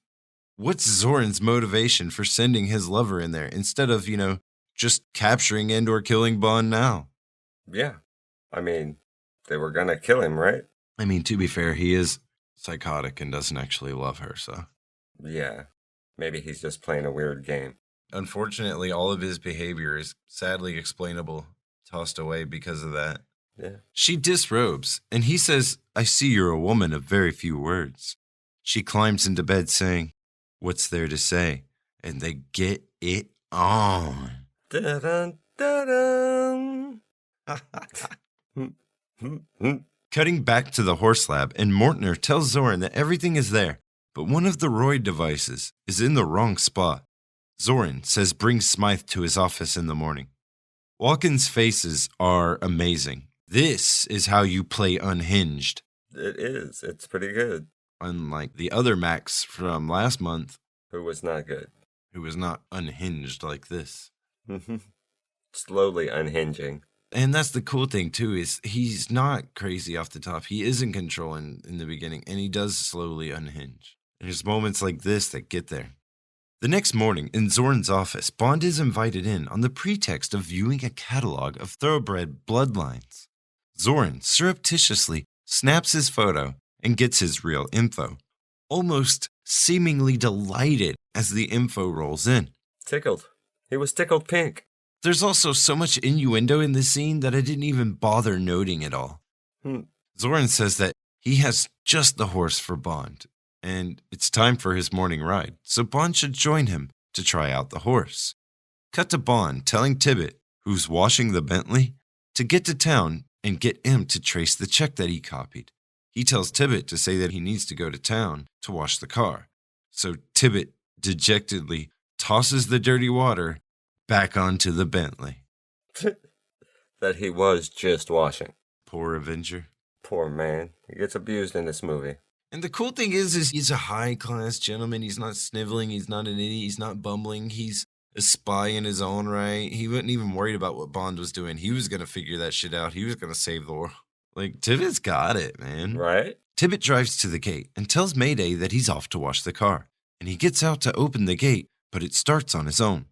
what's Zorin's motivation for sending his lover in there instead of, just capturing and or killing Bond now? Yeah. I mean, they were gonna kill him, right? I mean, to be fair, he is psychotic and doesn't actually love her, so. Yeah. Maybe he's just playing a weird game. Unfortunately, all of his behavior is sadly explainable, tossed away because of that. Yeah. She disrobes, and he says, "I see you're a woman of very few words." She climbs into bed saying, "What's there to say?" And they get it on. Da-dun, da-dun. Cutting back to the horse lab, and Mortner tells Zorin that everything is there, but one of the Royd devices is in the wrong spot. Zorin says bring Smythe to his office in the morning. Walken's faces are amazing. This is how you play unhinged. It is. It's pretty good. Unlike the other Max from last month, Who was not good. who was not unhinged like this. Slowly unhinging. And that's the cool thing, too, is he's not crazy off the top. He is in control in the beginning, and he does slowly unhinge. There's moments like this that get there. The next morning, in Zorin's office, Bond is invited in on the pretext of viewing a catalog of thoroughbred bloodlines. Zorin surreptitiously snaps his photo and gets his real info, almost seemingly delighted as the info rolls in. Tickled. He was tickled pink. There's also so much innuendo in this scene that I didn't even bother noting it all. Zorin says that he has just the horse for Bond, and it's time for his morning ride, so Bond should join him to try out the horse. Cut to Bond telling Tibbet, who's washing the Bentley, to get to town and get him to trace the check that he copied. He tells Tibbet to say that he needs to go to town to wash the car, so Tibbet dejectedly tosses the dirty water back onto the Bentley. That he was just washing. Poor Avenger. Poor man. He gets abused in this movie. And the cool thing is he's a high-class gentleman. He's not sniveling. He's not an idiot. He's not bumbling. He's a spy in his own right. He wasn't even worried about what Bond was doing. He was going to figure that shit out. He was going to save the world. Like, Tibbet's got it, man. Right? Tibbet drives to the gate and tells Mayday that he's off to wash the car. And he gets out to open the gate, but it starts on his own.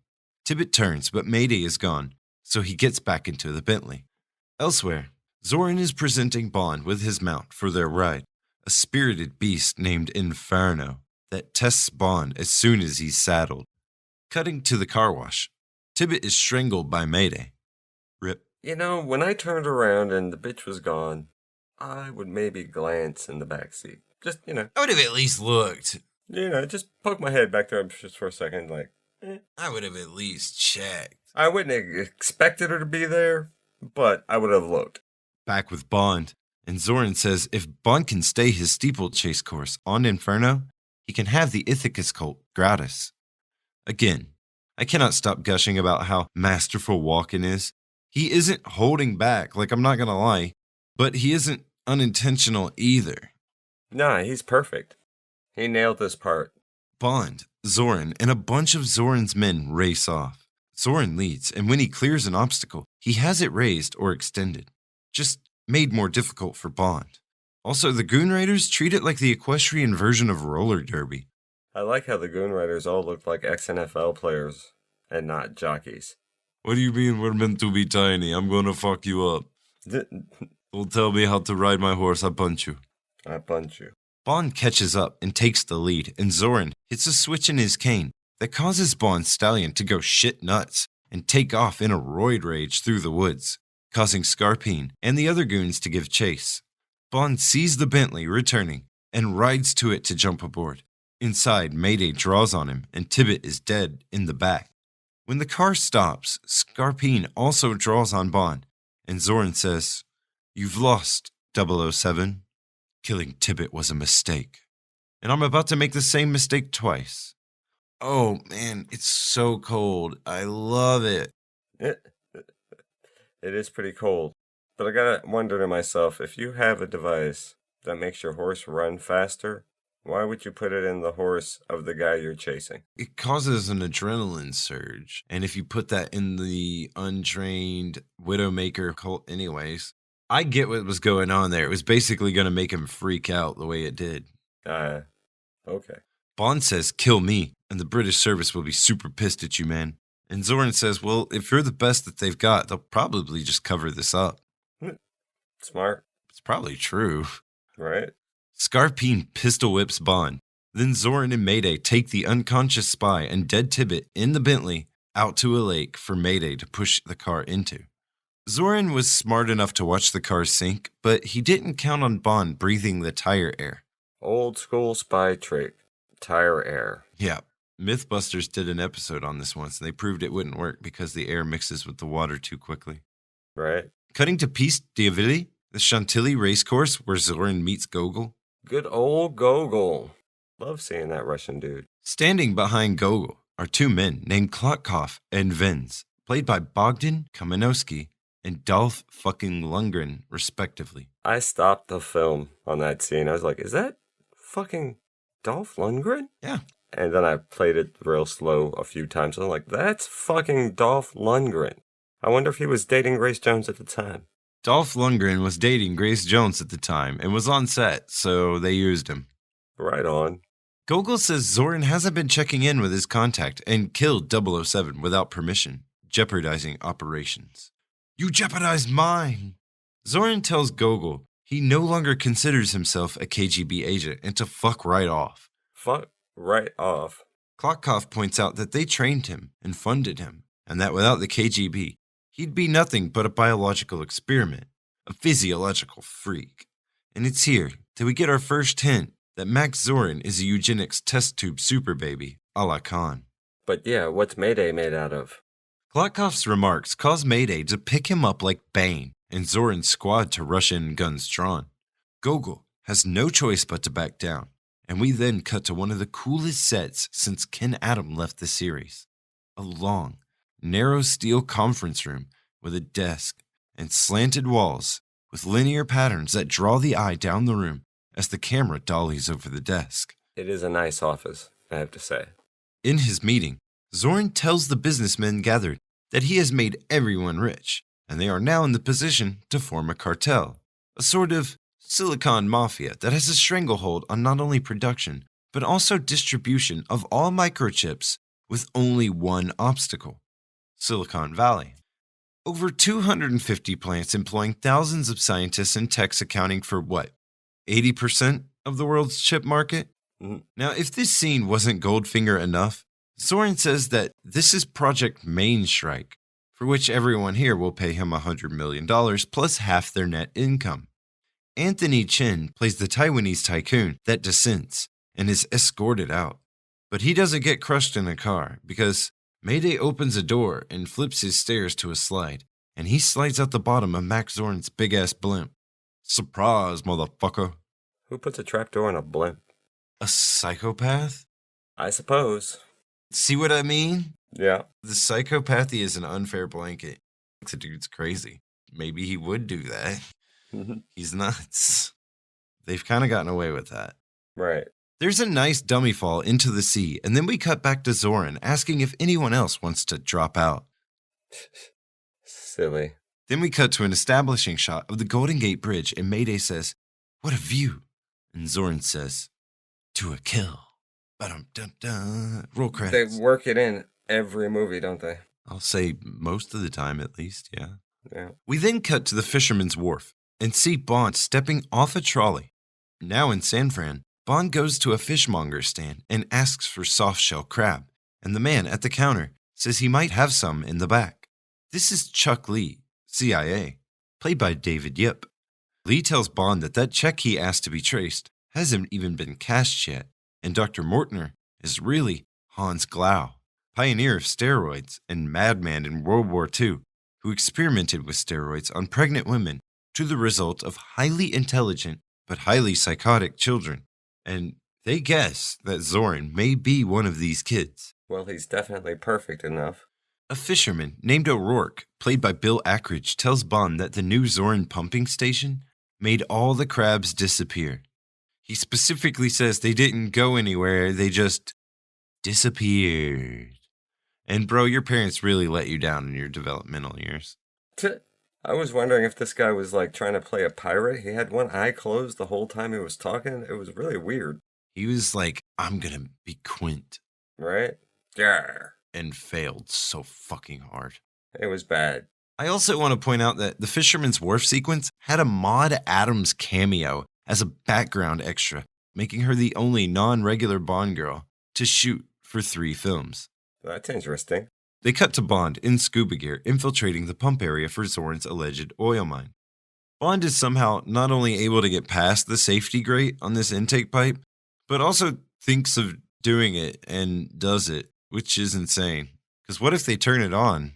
Tibbet turns, but Mayday is gone, so he gets back into the Bentley. Elsewhere, Zorin is presenting Bond with his mount for their ride, a spirited beast named Inferno that tests Bond as soon as he's saddled. Cutting to the car wash, Tibbet is strangled by Mayday. Rip. You know, when I turned around and the bitch was gone, I would maybe glance in the back seat. Just, I would have at least looked. Just poke my head back there just for a second, like, I would have at least checked. I wouldn't have expected her to be there, but I would have looked. Back with Bond, and Zorin says if Bond can stay his steeplechase course on Inferno, he can have the Ithacus cult gratis. Again, I cannot stop gushing about how masterful Walken is. He isn't holding back, like I'm not gonna lie, but he isn't unintentional either. Nah, he's perfect. He nailed this part. Bond, Zorin, and a bunch of Zorin's men race off. Zorin leads, and when he clears an obstacle, he has it raised or extended. Just made more difficult for Bond. Also, the Goon Raiders treat it like the equestrian version of roller derby. I like how the Goon Riders all look like ex-NFL players and not jockeys. What do you mean we're meant to be tiny? I'm gonna fuck you up. Don't tell me how to ride my horse, I punch you. I punch you. Bond catches up and takes the lead, and Zorin hits a switch in his cane that causes Bond's stallion to go shit nuts and take off in a roid rage through the woods, causing Scarpine and the other goons to give chase. Bond sees the Bentley returning and rides to it to jump aboard. Inside, Mayday draws on him, and Tibbet is dead in the back. When the car stops, Scarpine also draws on Bond, and Zorin says, "You've lost, 007. Killing Tibbet was a mistake. And I'm about to make the same mistake twice." Oh, man, it's so cold. I love it. It is pretty cold. But I gotta wonder to myself, if you have a device that makes your horse run faster, why would you put it in the horse of the guy you're chasing? It causes an adrenaline surge. And if you put that in the untrained Widowmaker cult anyways, I get what was going on there. It was basically going to make him freak out the way it did. Okay. Bond says, "Kill me, and the British service will be super pissed at you, man." And Zorin says, "Well, if you're the best that they've got, they'll probably just cover this up." Smart. It's probably true. Right? Scarpine pistol whips Bond. Then Zorin and Mayday take the unconscious spy and dead Tibbet in the Bentley out to a lake for Mayday to push the car into. Zorin was smart enough to watch the car sink, but he didn't count on Bond breathing the tire air. Old school spy trick. Tire air. Yeah, Mythbusters did an episode on this once, and they proved it wouldn't work because the air mixes with the water too quickly. Right? Cutting to Piste d'Ivry, the Chantilly racecourse where Zorin meets Gogol. Good old Gogol. Love seeing that Russian dude. Standing behind Gogol are two men named Klotkov and Vens, played by Bogdan Kamenowski and Dolph fucking Lundgren, respectively. I stopped the film on that scene. I was like, is that fucking Dolph Lundgren? Yeah. And then I played it real slow a few times. I'm like, that's fucking Dolph Lundgren. I wonder if he was dating Grace Jones at the time. Dolph Lundgren was dating Grace Jones at the time and was on set, so they used him. Right on. Gogol says Zorin hasn't been checking in with his contact and killed 007 without permission, jeopardizing operations. "You jeopardized mine!" Zorin tells Gogol he no longer considers himself a KGB agent and to fuck right off. Fuck right off. Klotkov points out that they trained him and funded him, and that without the KGB, he'd be nothing but a biological experiment, a physiological freak. And it's here that we get our first hint that Max Zorin is a eugenics test tube super baby, a la Khan. But yeah, what's Mayday made out of? Klotkov's remarks cause Mayday to pick him up like Bane and Zorin's squad to rush in guns drawn. Gogol has no choice but to back down, and we then cut to one of the coolest sets since Ken Adam left the series. A long, narrow steel conference room with a desk and slanted walls with linear patterns that draw the eye down the room as the camera dollies over the desk. It is a nice office, I have to say. In his meeting, Zorin tells the businessmen gathered that he has made everyone rich, and they are now in the position to form a cartel, a sort of silicon mafia that has a stranglehold on not only production, but also distribution of all microchips with only one obstacle: Silicon Valley. Over 250 plants employing thousands of scientists and techs accounting for what, 80% of the world's chip market? Mm-hmm. Now, if this scene wasn't Goldfinger enough, Zorin says that this is Project Main Strike, for which everyone here will pay him $100 million plus half their net income. Anthony Chin plays the Taiwanese tycoon that dissents and is escorted out. But he doesn't get crushed in a car because Mayday opens a door and flips his stairs to a slide, and he slides out the bottom of Max Zorin's big-ass blimp. Surprise, motherfucker. Who puts a trapdoor in a blimp? A psychopath? I suppose. See what I mean? Yeah. The psychopathy is an unfair blanket. The dude's crazy. Maybe he would do that. He's nuts. They've kind of gotten away with that. Right. There's a nice dummy fall into the sea, and then we cut back to Zoran asking if anyone else wants to drop out. Silly. Then we cut to an establishing shot of the Golden Gate Bridge, and Mayday says, "What a view." And Zoran says, "To a kill." Ba-dum-dum-dum. Roll They credits. work it in every movie, don't they? I'll say most of the time at least, yeah. Yeah. We then cut to the fisherman's wharf and see Bond stepping off a trolley. Now in San Fran, Bond goes to a fishmonger stand and asks for soft-shell crab, and the man at the counter says he might have some in the back. This is Chuck Lee, CIA, played by David Yip. Lee tells Bond that check he asked to be traced hasn't even been cashed yet, and Dr. Mortner is really Hans Glau, pioneer of steroids and madman in World War II, who experimented with steroids on pregnant women to the result of highly intelligent but highly psychotic children. And they guess that Zoran may be one of these kids. Well, he's definitely perfect enough. A fisherman named O'Rourke, played by Bill Ackridge, tells Bond that the new Zoran pumping station made all the crabs disappear. He specifically says they didn't go anywhere, they just disappeared. And bro, your parents really let you down in your developmental years. I was wondering if this guy was like trying to play a pirate. He had one eye closed the whole time he was talking. It was really weird. He was like, "I'm gonna be Quint." Right? Yeah. And failed so fucking hard. It was bad. I also want to point out that the Fisherman's Wharf sequence had a Maude Adams cameo as a background extra, making her the only non-regular Bond girl to shoot for 3 films. That's interesting. They cut to Bond in scuba gear infiltrating the pump area for Zoran's alleged oil mine. Bond is somehow not only able to get past the safety grate on this intake pipe, but also thinks of doing it and does it, which is insane. Because what if they turn it on?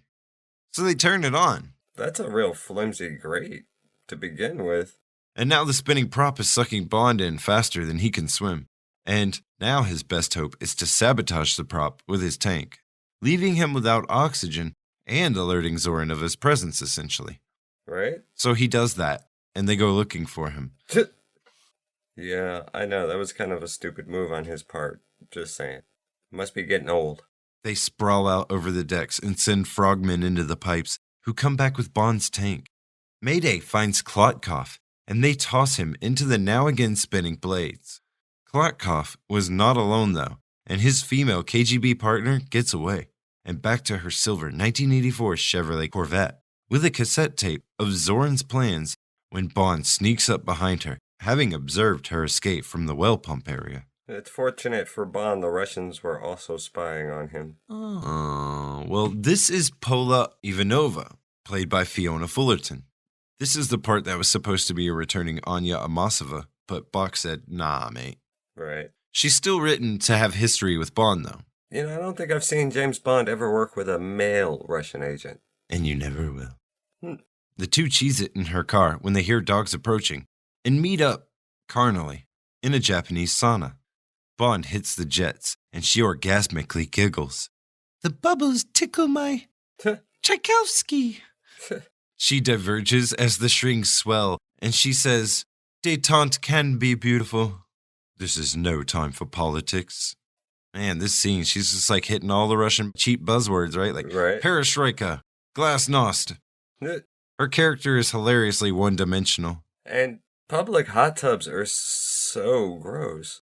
So they turn it on. That's a real flimsy grate to begin with. And now the spinning prop is sucking Bond in faster than he can swim. And now his best hope is to sabotage the prop with his tank, leaving him without oxygen and alerting Zoran of his presence, essentially. Right? So he does that, and they go looking for him. Yeah, I know. That was kind of a stupid move on his part. Just saying. Must be getting old. They sprawl out over the decks and send frogmen into the pipes, who come back with Bond's tank. Mayday finds Klotkov, and they toss him into the now-again spinning blades. Klotkov was not alone, though, and his female KGB partner gets away, and back to her silver 1984 Chevrolet Corvette, with a cassette tape of Zoran's plans when Bond sneaks up behind her, having observed her escape from the well pump area. It's fortunate for Bond the Russians were also spying on him. Oh, well, this is Paula Ivanova, played by Fiona Fullerton. This is the part that was supposed to be a returning Anya Amasova, but Bach said, "Nah, mate." Right. She's still written to have history with Bond, though. You know, I don't think I've seen James Bond ever work with a male Russian agent. And you never will. The two cheese it in her car when they hear dogs approaching and meet up, carnally, in a Japanese sauna. Bond hits the jets, and she orgasmically giggles. "The bubbles tickle my Tchaikovsky." She diverges as the strings swell, and she says, "Détente can be beautiful. This is no time for politics." Man, this scene, she's just like hitting all the Russian cheap buzzwords, right? Like, Right. Perestroika, Glasnost. Her character is hilariously one-dimensional. And public hot tubs are so gross.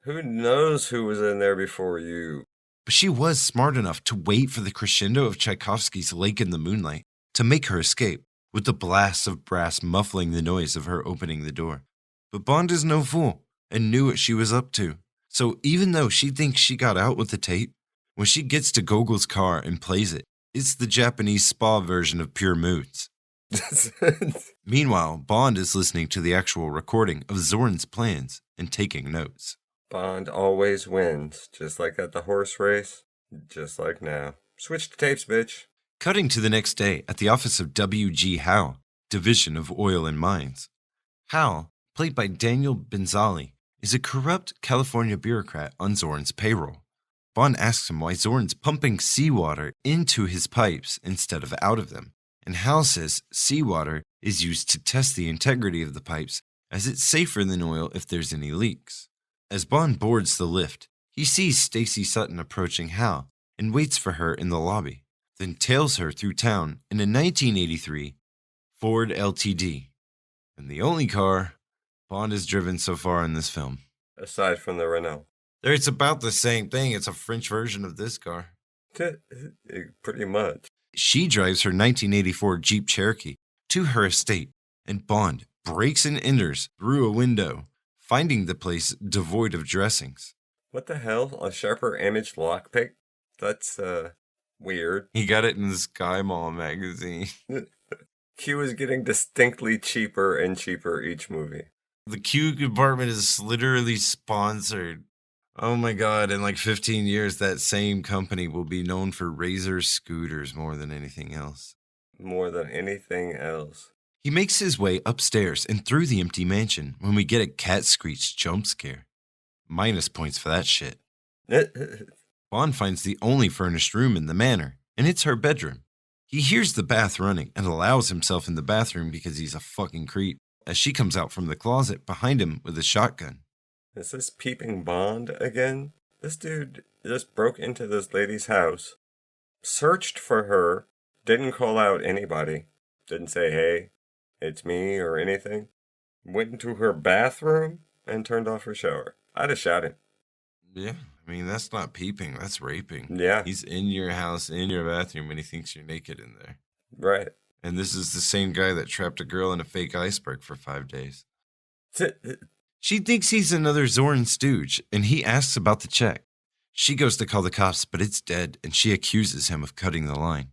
Who knows who was in there before you? But she was smart enough to wait for the crescendo of Tchaikovsky's Lake in the Moonlight to make her escape, with the blasts of brass muffling the noise of her opening the door. But Bond is no fool, and knew what she was up to. So even though she thinks she got out with the tape, when she gets to Gogol's car and plays it, it's the Japanese spa version of Pure Moods. Meanwhile, Bond is listening to the actual recording of Zoran's plans and taking notes. Bond always wins, just like at the horse race, just like now. Switch to tapes, bitch. Cutting to the next day at the office of W.G. Howe, Division of Oil and Mines. Howe, played by Daniel Benzali, is a corrupt California bureaucrat on Zoran's payroll. Bond asks him why Zoran's pumping seawater into his pipes instead of out of them, and Hal says seawater is used to test the integrity of the pipes as it's safer than oil if there's any leaks. As Bond boards the lift, he sees Stacy Sutton approaching Hal and waits for her in the lobby, then tails her through town in a 1983 Ford LTD, and the only car Bond has driven so far in this film. Aside from the Renault. It's about the same thing. It's a French version of this car. Pretty much. She drives her 1984 Jeep Cherokee to her estate, and Bond breaks and enters through a window, finding the place devoid of dressings. What the hell? A sharper image lockpick? That's, weird. He got it in the Sky Mall magazine. Q is getting distinctly cheaper and cheaper each movie. The Q compartment is literally sponsored. Oh my god, in like 15 years, that same company will be known for Razor scooters more than anything else. More than anything else. He makes his way upstairs and through the empty mansion when we get a cat screech jump scare. Minus points for that shit. Bond finds the only furnished room in the manor, and it's her bedroom. He hears the bath running and allows himself in the bathroom because he's a fucking creep, as she comes out from the closet behind him with a shotgun. Is this peeping Bond again? This dude just broke into this lady's house, searched for her, didn't call out anybody, didn't say, hey, it's me or anything, went into her bathroom and turned off her shower. I'd have shot him. Yeah, I mean, that's not peeping, that's raping. Yeah. He's in your house, in your bathroom, and he thinks you're naked in there. Right. And this is the same guy that trapped a girl in a fake iceberg for 5 days. She thinks he's another Zorn stooge, and he asks about the check. She goes to call the cops, but it's dead, and she accuses him of cutting the line.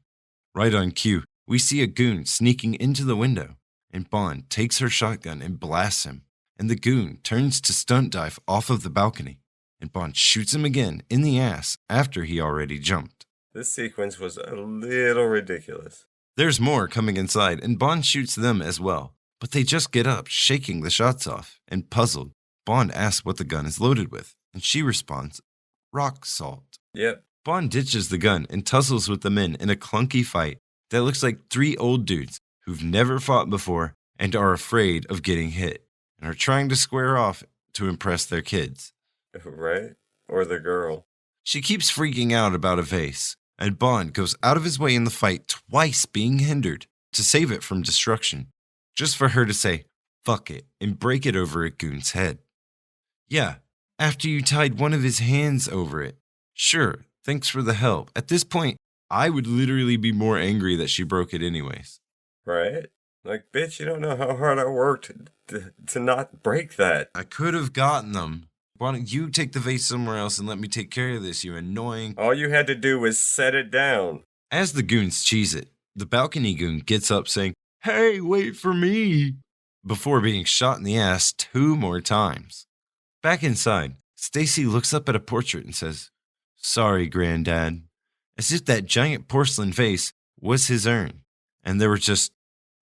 Right on cue, we see a goon sneaking into the window, and Bond takes her shotgun and blasts him, and the goon turns to stunt dive off of the balcony, and Bond shoots him again in the ass after he already jumped. This sequence was a little ridiculous. There's more coming inside, and Bond shoots them as well. But they just get up, shaking the shots off, and puzzled, Bond asks what the gun is loaded with, and she responds, rock salt. Yep. Bond ditches the gun and tussles with the men in a clunky fight that looks like 3 old dudes who've never fought before and are afraid of getting hit, and are trying to square off to impress their kids. Right? Or the girl. She keeps freaking out about a vase, and Bond goes out of his way in the fight, twice being hindered, to save it from destruction, just for her to say, fuck it, and break it over a goon's head. Yeah, after you tied one of his hands over it. Sure, thanks for the help. At this point, I would literally be more angry that she broke it anyways. Right? Like, bitch, you don't know how hard I worked to not break that. I could have gotten them. Why don't you take the vase somewhere else and let me take care of this, you annoying... All you had to do was set it down. As the goons cheese it, the balcony goon gets up saying, hey, wait for me, before being shot in the ass 2 more times. Back inside, Stacy looks up at a portrait and says, sorry, Granddad, as if that giant porcelain vase was his urn, and there were just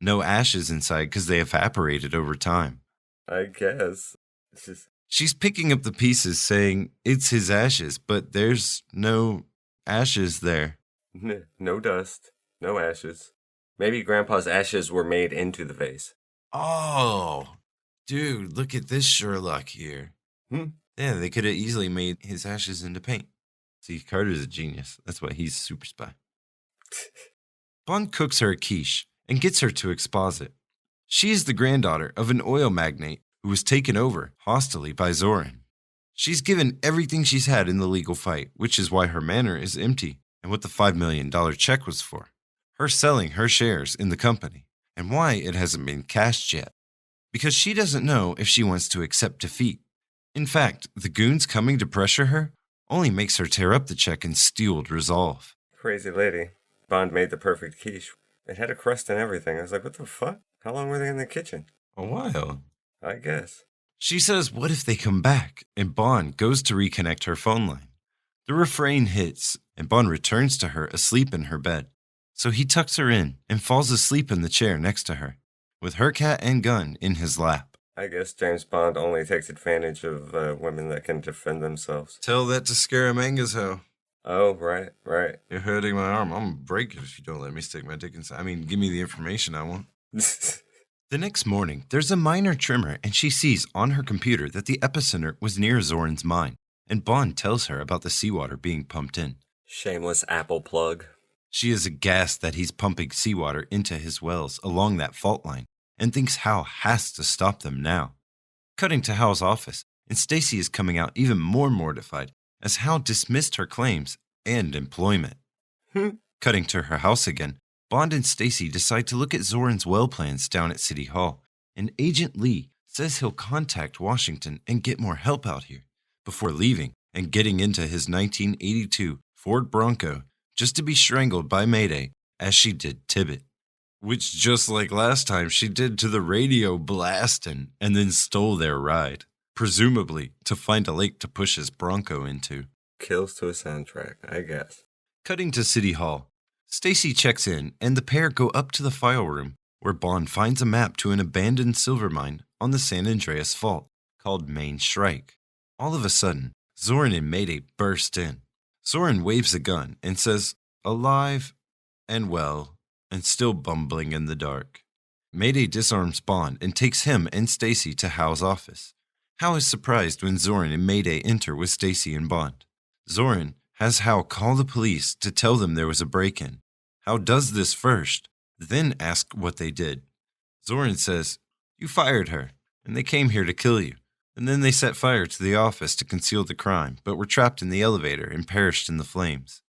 no ashes inside because they evaporated over time. I guess. She's picking up the pieces saying it's his ashes, but there's no ashes there. No dust, no ashes. Maybe Grandpa's ashes were made into the vase. Oh, dude, look at this Sherlock here. Yeah, they could have easily made his ashes into paint. See, Carter's a genius. That's why he's a super spy. Bond cooks her a quiche and gets her to exposit. She is the granddaughter of an oil magnate who was taken over hostilely by Zorin. She's given everything she's had in the legal fight, which is why her manor is empty and what the $5 million check was for. Her selling her shares in the company, and why it hasn't been cashed yet. Because she doesn't know if she wants to accept defeat. In fact, the goons coming to pressure her only makes her tear up the check in steeled resolve. Crazy lady. Bond made the perfect quiche. It had a crust and everything. I was like, what the fuck? How long were they in the kitchen? A while. I guess. She says, what if they come back? And Bond goes to reconnect her phone line. The refrain hits, and Bond returns to her asleep in her bed. So he tucks her in and falls asleep in the chair next to her, with her cat and gun in his lap. I guess James Bond only takes advantage of women that can defend themselves. Tell that to Scaramanga's hoe. Oh, right, right. You're hurting my arm. I'm gonna break it if you don't let me stick my dick inside. I mean, give me the information I want. The next morning, there's a minor tremor, and she sees on her computer that the epicenter was near Zoran's mine, and Bond tells her about the seawater being pumped in. Shameless apple plug. She is aghast that he's pumping seawater into his wells along that fault line, and thinks Hal has to stop them now. Cutting to Hal's office, and Stacy is coming out even more mortified as Hal dismissed her claims and employment. Cutting to her house again, Bond and Stacy decide to look at Zoran's well plans down at City Hall, and Agent Lee says he'll contact Washington and get more help out here, before leaving and getting into his 1982 Ford Bronco just to be strangled by Mayday as she did Tibbet. Which, just like last time, she did to the radio blasting and then stole their ride, presumably to find a lake to push his Bronco into. Kills to a soundtrack, I guess. Cutting to City Hall, Stacy checks in and the pair go up to the file room where Bond finds a map to an abandoned silver mine on the San Andreas Fault called Main Strike. All of a sudden, Zoran and Mayday burst in. Zoran waves a gun and says, "Alive and well, and still bumbling in the dark." Mayday disarms Bond and takes him and Stacy to Hal's office. Hal is surprised when Zoran and Mayday enter with Stacy and Bond. Zoran has Hal call the police to tell them there was a break-in. Hal does this first, then asks what they did. Zoran says, "You fired her, and they came here to kill you. And then they set fire to the office to conceal the crime, but were trapped in the elevator and perished in the flames."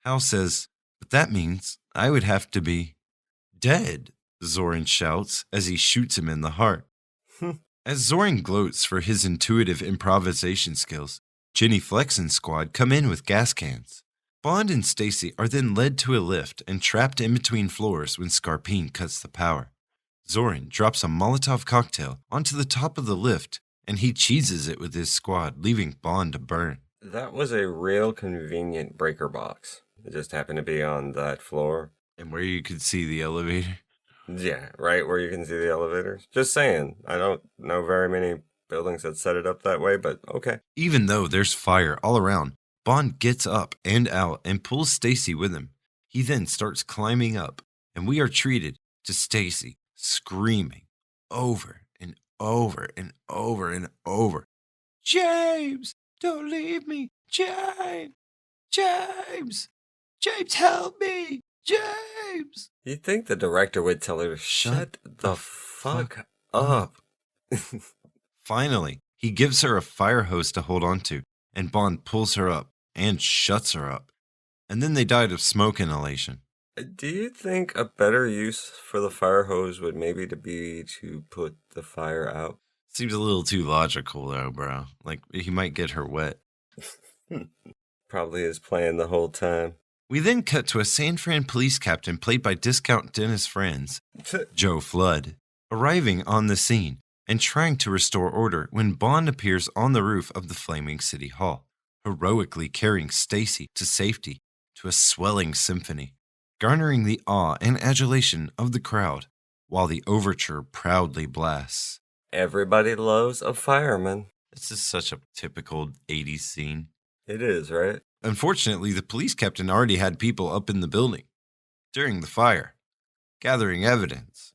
Hal says, "But that means I would have to be dead," Zoran shouts as he shoots him in the heart. As Zoran gloats for his intuitive improvisation skills, Jenny Flexen's squad come in with gas cans. Bond and Stacy are then led to a lift and trapped in between floors when Scarpine cuts the power. Zoran drops a Molotov cocktail onto the top of the lift, and he cheeses it with his squad, leaving Bond to burn. That was a real convenient breaker box. It just happened to be on that floor. And where you could see the elevator. Yeah, right where you can see the elevators. Just saying. I don't know very many buildings that set it up that way, but okay. Even though there's fire all around, Bond gets up and out and pulls Stacy with him. He then starts climbing up, and we are treated to Stacy screaming over and over and over and over, "James, don't leave me! James! James! James, help me! James!" You'd think the director would tell her to shut the fuck up. Finally, he gives her a fire hose to hold onto, and Bond pulls her up and shuts her up. And then they died of smoke inhalation. Do you think a better use for the fire hose would maybe be to put the fire out? Seems a little too logical, though, bro. Like, he might get her wet. Probably his plan the whole time. We then cut to a San Fran police captain played by discount Dennis Franz, Joe Flood, arriving on the scene and trying to restore order when Bond appears on the roof of the flaming City Hall, heroically carrying Stacy to safety to a swelling symphony, garnering the awe and adulation of the crowd while the overture proudly blasts. Everybody loves a fireman. This is such a typical 80s scene. It is, right? Unfortunately, the police captain already had people up in the building during the fire, gathering evidence.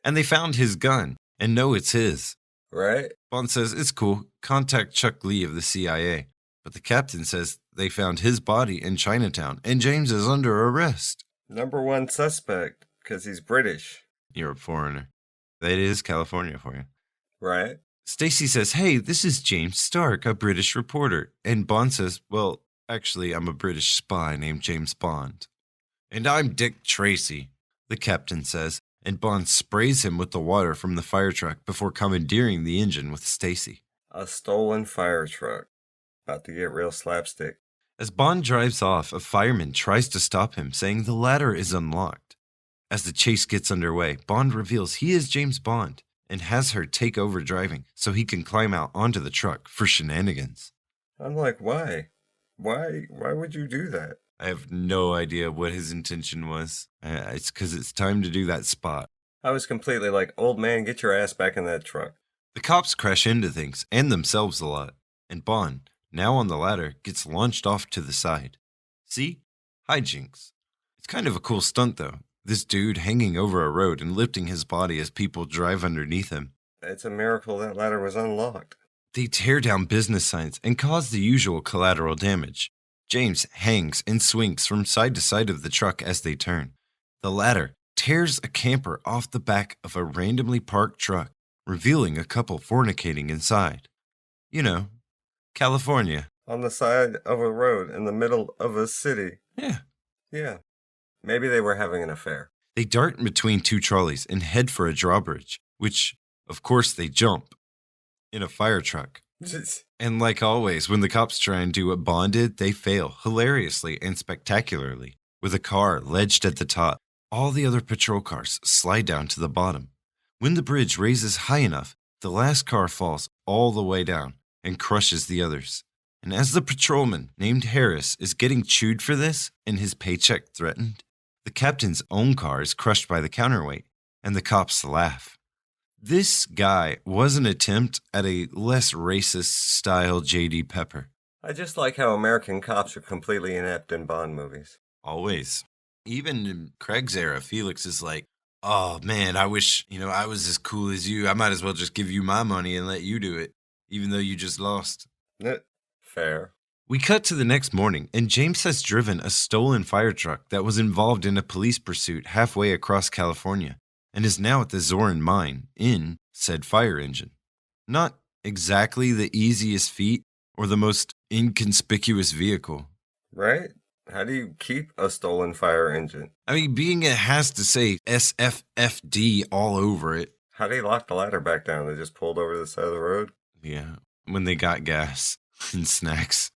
And they found his gun and know it's his. Right? Bond says, "It's cool, contact Chuck Lee of the CIA." But the captain says they found his body in Chinatown and James is under arrest. Number one suspect, because he's British. You're a foreigner. That is California for you. Right? Stacy says, "Hey, this is James Stark, a British reporter." And Bond says, "Well, actually, I'm a British spy named James Bond." "And I'm Dick Tracy," the captain says, and Bond sprays him with the water from the fire truck before commandeering the engine with Stacy. A stolen fire truck. About to get real slapstick. As Bond drives off, a fireman tries to stop him, saying the ladder is unlocked. As the chase gets underway, Bond reveals he is James Bond and has her take over driving so he can climb out onto the truck for shenanigans. I'm like, why? Why would you do that? I have no idea what his intention was. It's because it's time to do that spot. I was completely like, old man, get your ass back in that truck. The cops crash into things and themselves a lot, and Bond, now on the ladder, gets launched off to the side. See? Hijinks. It's kind of a cool stunt, though. This dude hanging over a road and lifting his body as people drive underneath him. It's a miracle that ladder was unlocked. They tear down business signs and cause the usual collateral damage. James hangs and swings from side to side of the truck as they turn. The ladder tears a camper off the back of a randomly parked truck, revealing a couple fornicating inside. You know, California. On the side of a road in the middle of a city. Yeah. Yeah. Maybe they were having an affair. They dart in between two trolleys and head for a drawbridge, which, of course, they jump in a fire truck. And like always, when the cops try and do what Bond did, they fail hilariously and spectacularly. With a car ledged at the top, all the other patrol cars slide down to the bottom. When the bridge raises high enough, the last car falls all the way down and crushes the others. And as the patrolman named Harris is getting chewed for this and his paycheck threatened, the captain's own car is crushed by the counterweight, and the cops laugh. This guy was an attempt at a less racist style J.D. Pepper. I just like how American cops are completely inept in Bond movies. Always. Even in Craig's era, Felix is like, oh man, I wish, I was as cool as you. I might as well just give you my money and let you do it, even though you just lost. Fair. We cut to the next morning, and James has driven a stolen fire truck that was involved in a police pursuit halfway across California, and is now at the Zorin mine in said fire engine. Not exactly the easiest feat or the most inconspicuous vehicle. Right? How do you keep a stolen fire engine? I mean, being it has to say SFFD all over it. How do you lock the ladder back down? They just pulled over the side of the road? Yeah, when they got gas and snacks.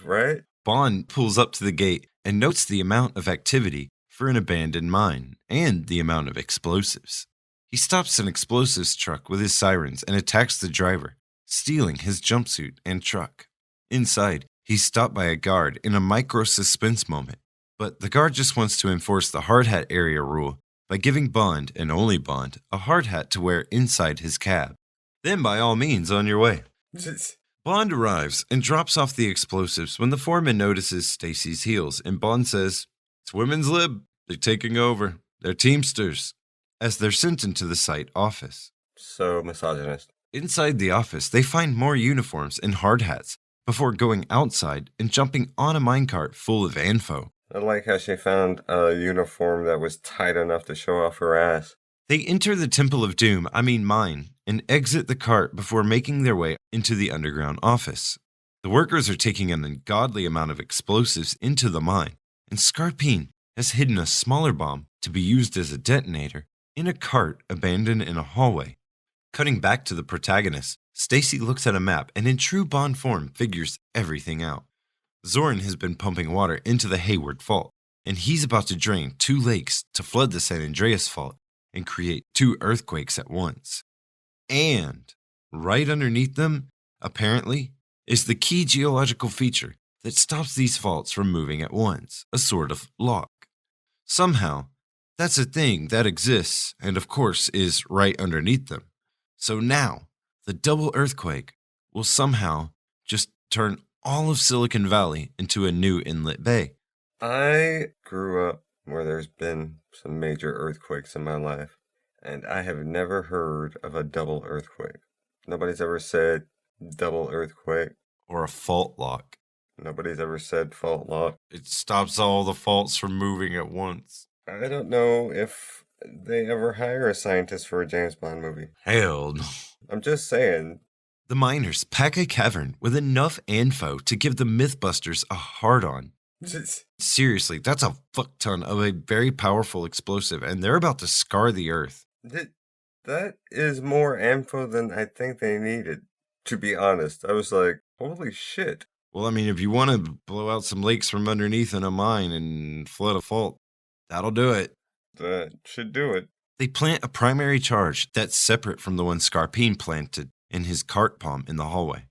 Right? Bond pulls up to the gate and notes the amount of activity for an abandoned mine and the amount of explosives. He stops an explosives truck with his sirens and attacks the driver, stealing his jumpsuit and truck. Inside, he's stopped by a guard in a micro-suspense moment, but the guard just wants to enforce the hard hat area rule by giving Bond, and only Bond, a hard hat to wear inside his cab. Then by all means, on your way. Bond arrives and drops off the explosives when the foreman notices Stacy's heels, and Bond says, "It's women's lib. They're taking over. They're Teamsters," as they're sent into the site office. So misogynist. Inside the office, they find more uniforms and hard hats before going outside and jumping on a minecart full of info. I like how she found a uniform that was tight enough to show off her ass. They enter the Temple of Doom, mine, and exit the cart before making their way into the underground office. The workers are taking an ungodly amount of explosives into the mine, and Scarpine has hidden a smaller bomb to be used as a detonator in a cart abandoned in a hallway. Cutting back to the protagonist, Stacy looks at a map and in true Bond form figures everything out. Zorin has been pumping water into the Hayward Fault, and he's about to drain 2 lakes to flood the San Andreas Fault and create 2 earthquakes at once. And right underneath them, apparently, is the key geological feature that stops these faults from moving at once, a sort of lock. Somehow, that's a thing that exists and of course is right underneath them. So now, the double earthquake will somehow just turn all of Silicon Valley into a new inlet bay. I grew up where there's been some major earthquakes in my life, and I have never heard of a double earthquake. Nobody's ever said double earthquake. Or a fault lock. Nobody's ever said fault lock. It stops all the faults from moving at once. I don't know if they ever hire a scientist for a James Bond movie. Hell no. I'm just saying. The miners pack a cavern with enough info to give the Mythbusters a hard-on. Seriously, that's a fuck ton of a very powerful explosive, and they're about to scar the earth. That is more info than I think they needed, to be honest. I was like, holy shit. Well, I mean, if you want to blow out some lakes from underneath in a mine and flood a fault, that'll do it. That should do it. They plant a primary charge that's separate from the one Scarpine planted in his cart palm in the hallway.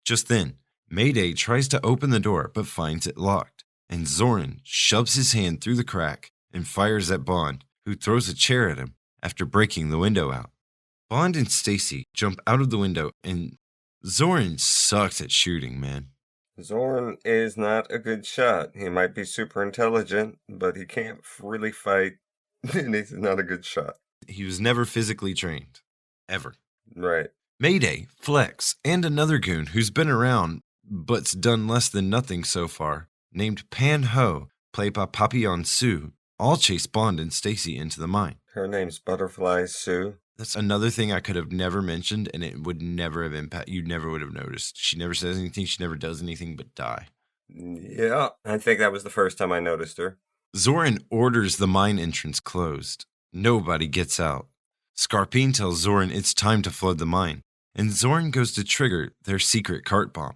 Just then, Mayday tries to open the door but finds it locked, and Zorin shoves his hand through the crack and fires at Bond, who throws a chair at him after breaking the window out. Bond and Stacy jump out of the window, and Zorin sucks at shooting, man. Zorn is not a good shot. He might be super intelligent, but he can't really fight, and he's not a good shot. He was never physically trained. Ever. Right. Mayday, Flex, and another goon who's been around but's done less than nothing so far, named Pan Ho, played by Papillon Sue, all chase Bond and Stacy into the mine. Her name's Butterfly Sue. That's another thing I could have never mentioned, and it would never have impacted. You never would have noticed. She never says anything. She never does anything but die. Yeah, I think that was the first time I noticed her. Zorin orders the mine entrance closed. Nobody gets out. Scarpine tells Zorin it's time to flood the mine, and Zorin goes to trigger their secret cart bomb.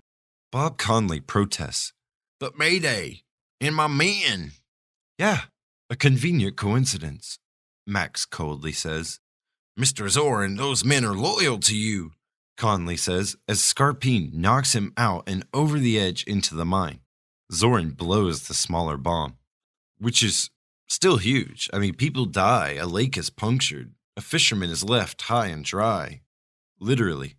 Bob Conley protests. But Mayday, and my men. Yeah, a convenient coincidence, Max coldly says. Mr. Zorin, those men are loyal to you, Conley says, as Scarpine knocks him out and over the edge into the mine. Zorin blows the smaller bomb, which is still huge. I mean, people die, a lake is punctured, a fisherman is left high and dry. Literally.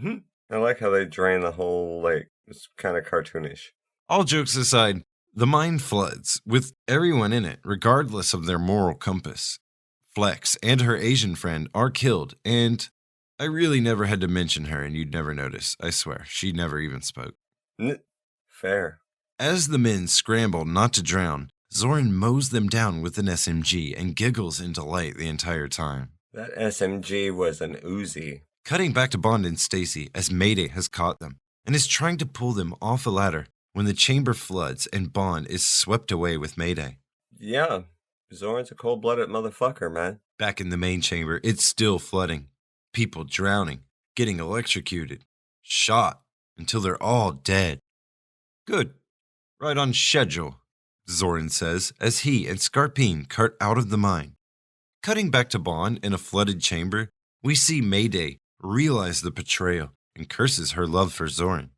I like how they drain the whole lake. It's kind of cartoonish. All jokes aside, the mine floods, with everyone in it, regardless of their moral compass. Flex and her Asian friend are killed, and I really never had to mention her, and you'd never notice, I swear. She never even spoke. Fair. As the men scramble not to drown, Zorin mows them down with an SMG and giggles in delight the entire time. That SMG was an Uzi. Cutting back to Bond and Stacy as Mayday has caught them and is trying to pull them off a ladder when the chamber floods and Bond is swept away with Mayday. Yeah, Zorin's a cold-blooded motherfucker, man. Back in the main chamber, it's still flooding. People drowning, getting electrocuted, shot until they're all dead. Good. Right on schedule, Zorin says as he and Scarpine cart out of the mine. Cutting back to Bond in a flooded chamber, we see Mayday realize the betrayal and curses her love for Zorin.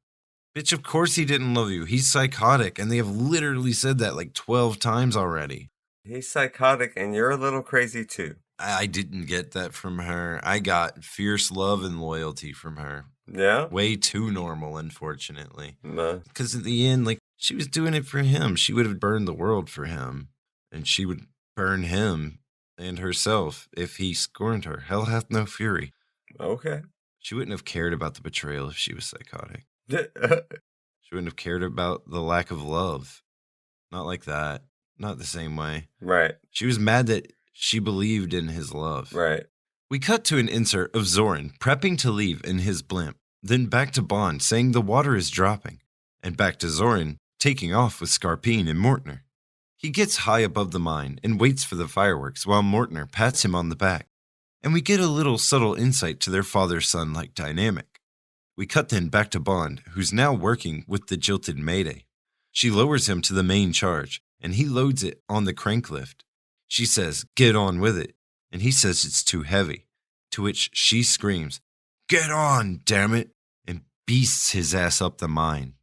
Bitch, of course he didn't love you. He's psychotic, and they have literally said that like 12 times already. He's psychotic, and you're a little crazy too. I didn't get that from her. I got fierce love and loyalty from her. Yeah? Way too normal, unfortunately. No. Because at the end, like, she was doing it for him. She would have burned the world for him. And she would burn him and herself if he scorned her. Hell hath no fury. Okay. She wouldn't have cared about the betrayal if she was psychotic. Right. She wouldn't have cared about the lack of love. Not like that. Not the same way. She was mad that she believed in his love. Right. We cut to an insert of Zorin prepping to leave in his blimp, then back to Bond saying the water is dropping, and back to Zorin taking off with Scarpine and Mortner. He gets high above the mine and waits for the fireworks while Mortner pats him on the back, and we get a little subtle insight to their father-son-like dynamic. We cut then back to Bond, who's now working with the jilted Mayday. She lowers him to the main charge, and he loads it on the crank lift. She says, "Get on with it," and he says it's too heavy, to which she screams, "Get on, damn it," and beasts his ass up the mine.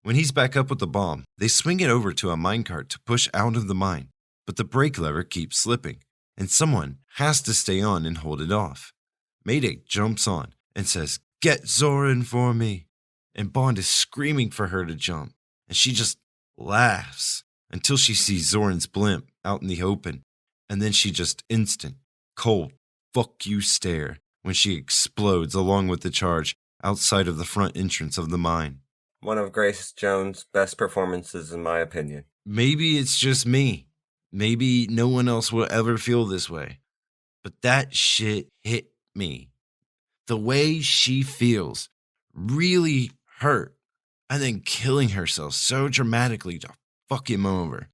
When he's back up with the bomb, they swing it over to a minecart to push out of the mine, but the brake lever keeps slipping, and someone has to stay on and hold it off. Mayday jumps on and says, "Get Zorin for me," and Bond is screaming for her to jump, and she just laughs until she sees Zorin's blimp out in the open, and then she just instant, cold, fuck you stare when she explodes along with the charge outside of the front entrance of the mine. One of Grace Jones' best performances, in my opinion. Maybe it's just me. Maybe no one else will ever feel this way. But that shit hit me. The way she feels really hurt, and then killing herself so dramatically to fuck him over.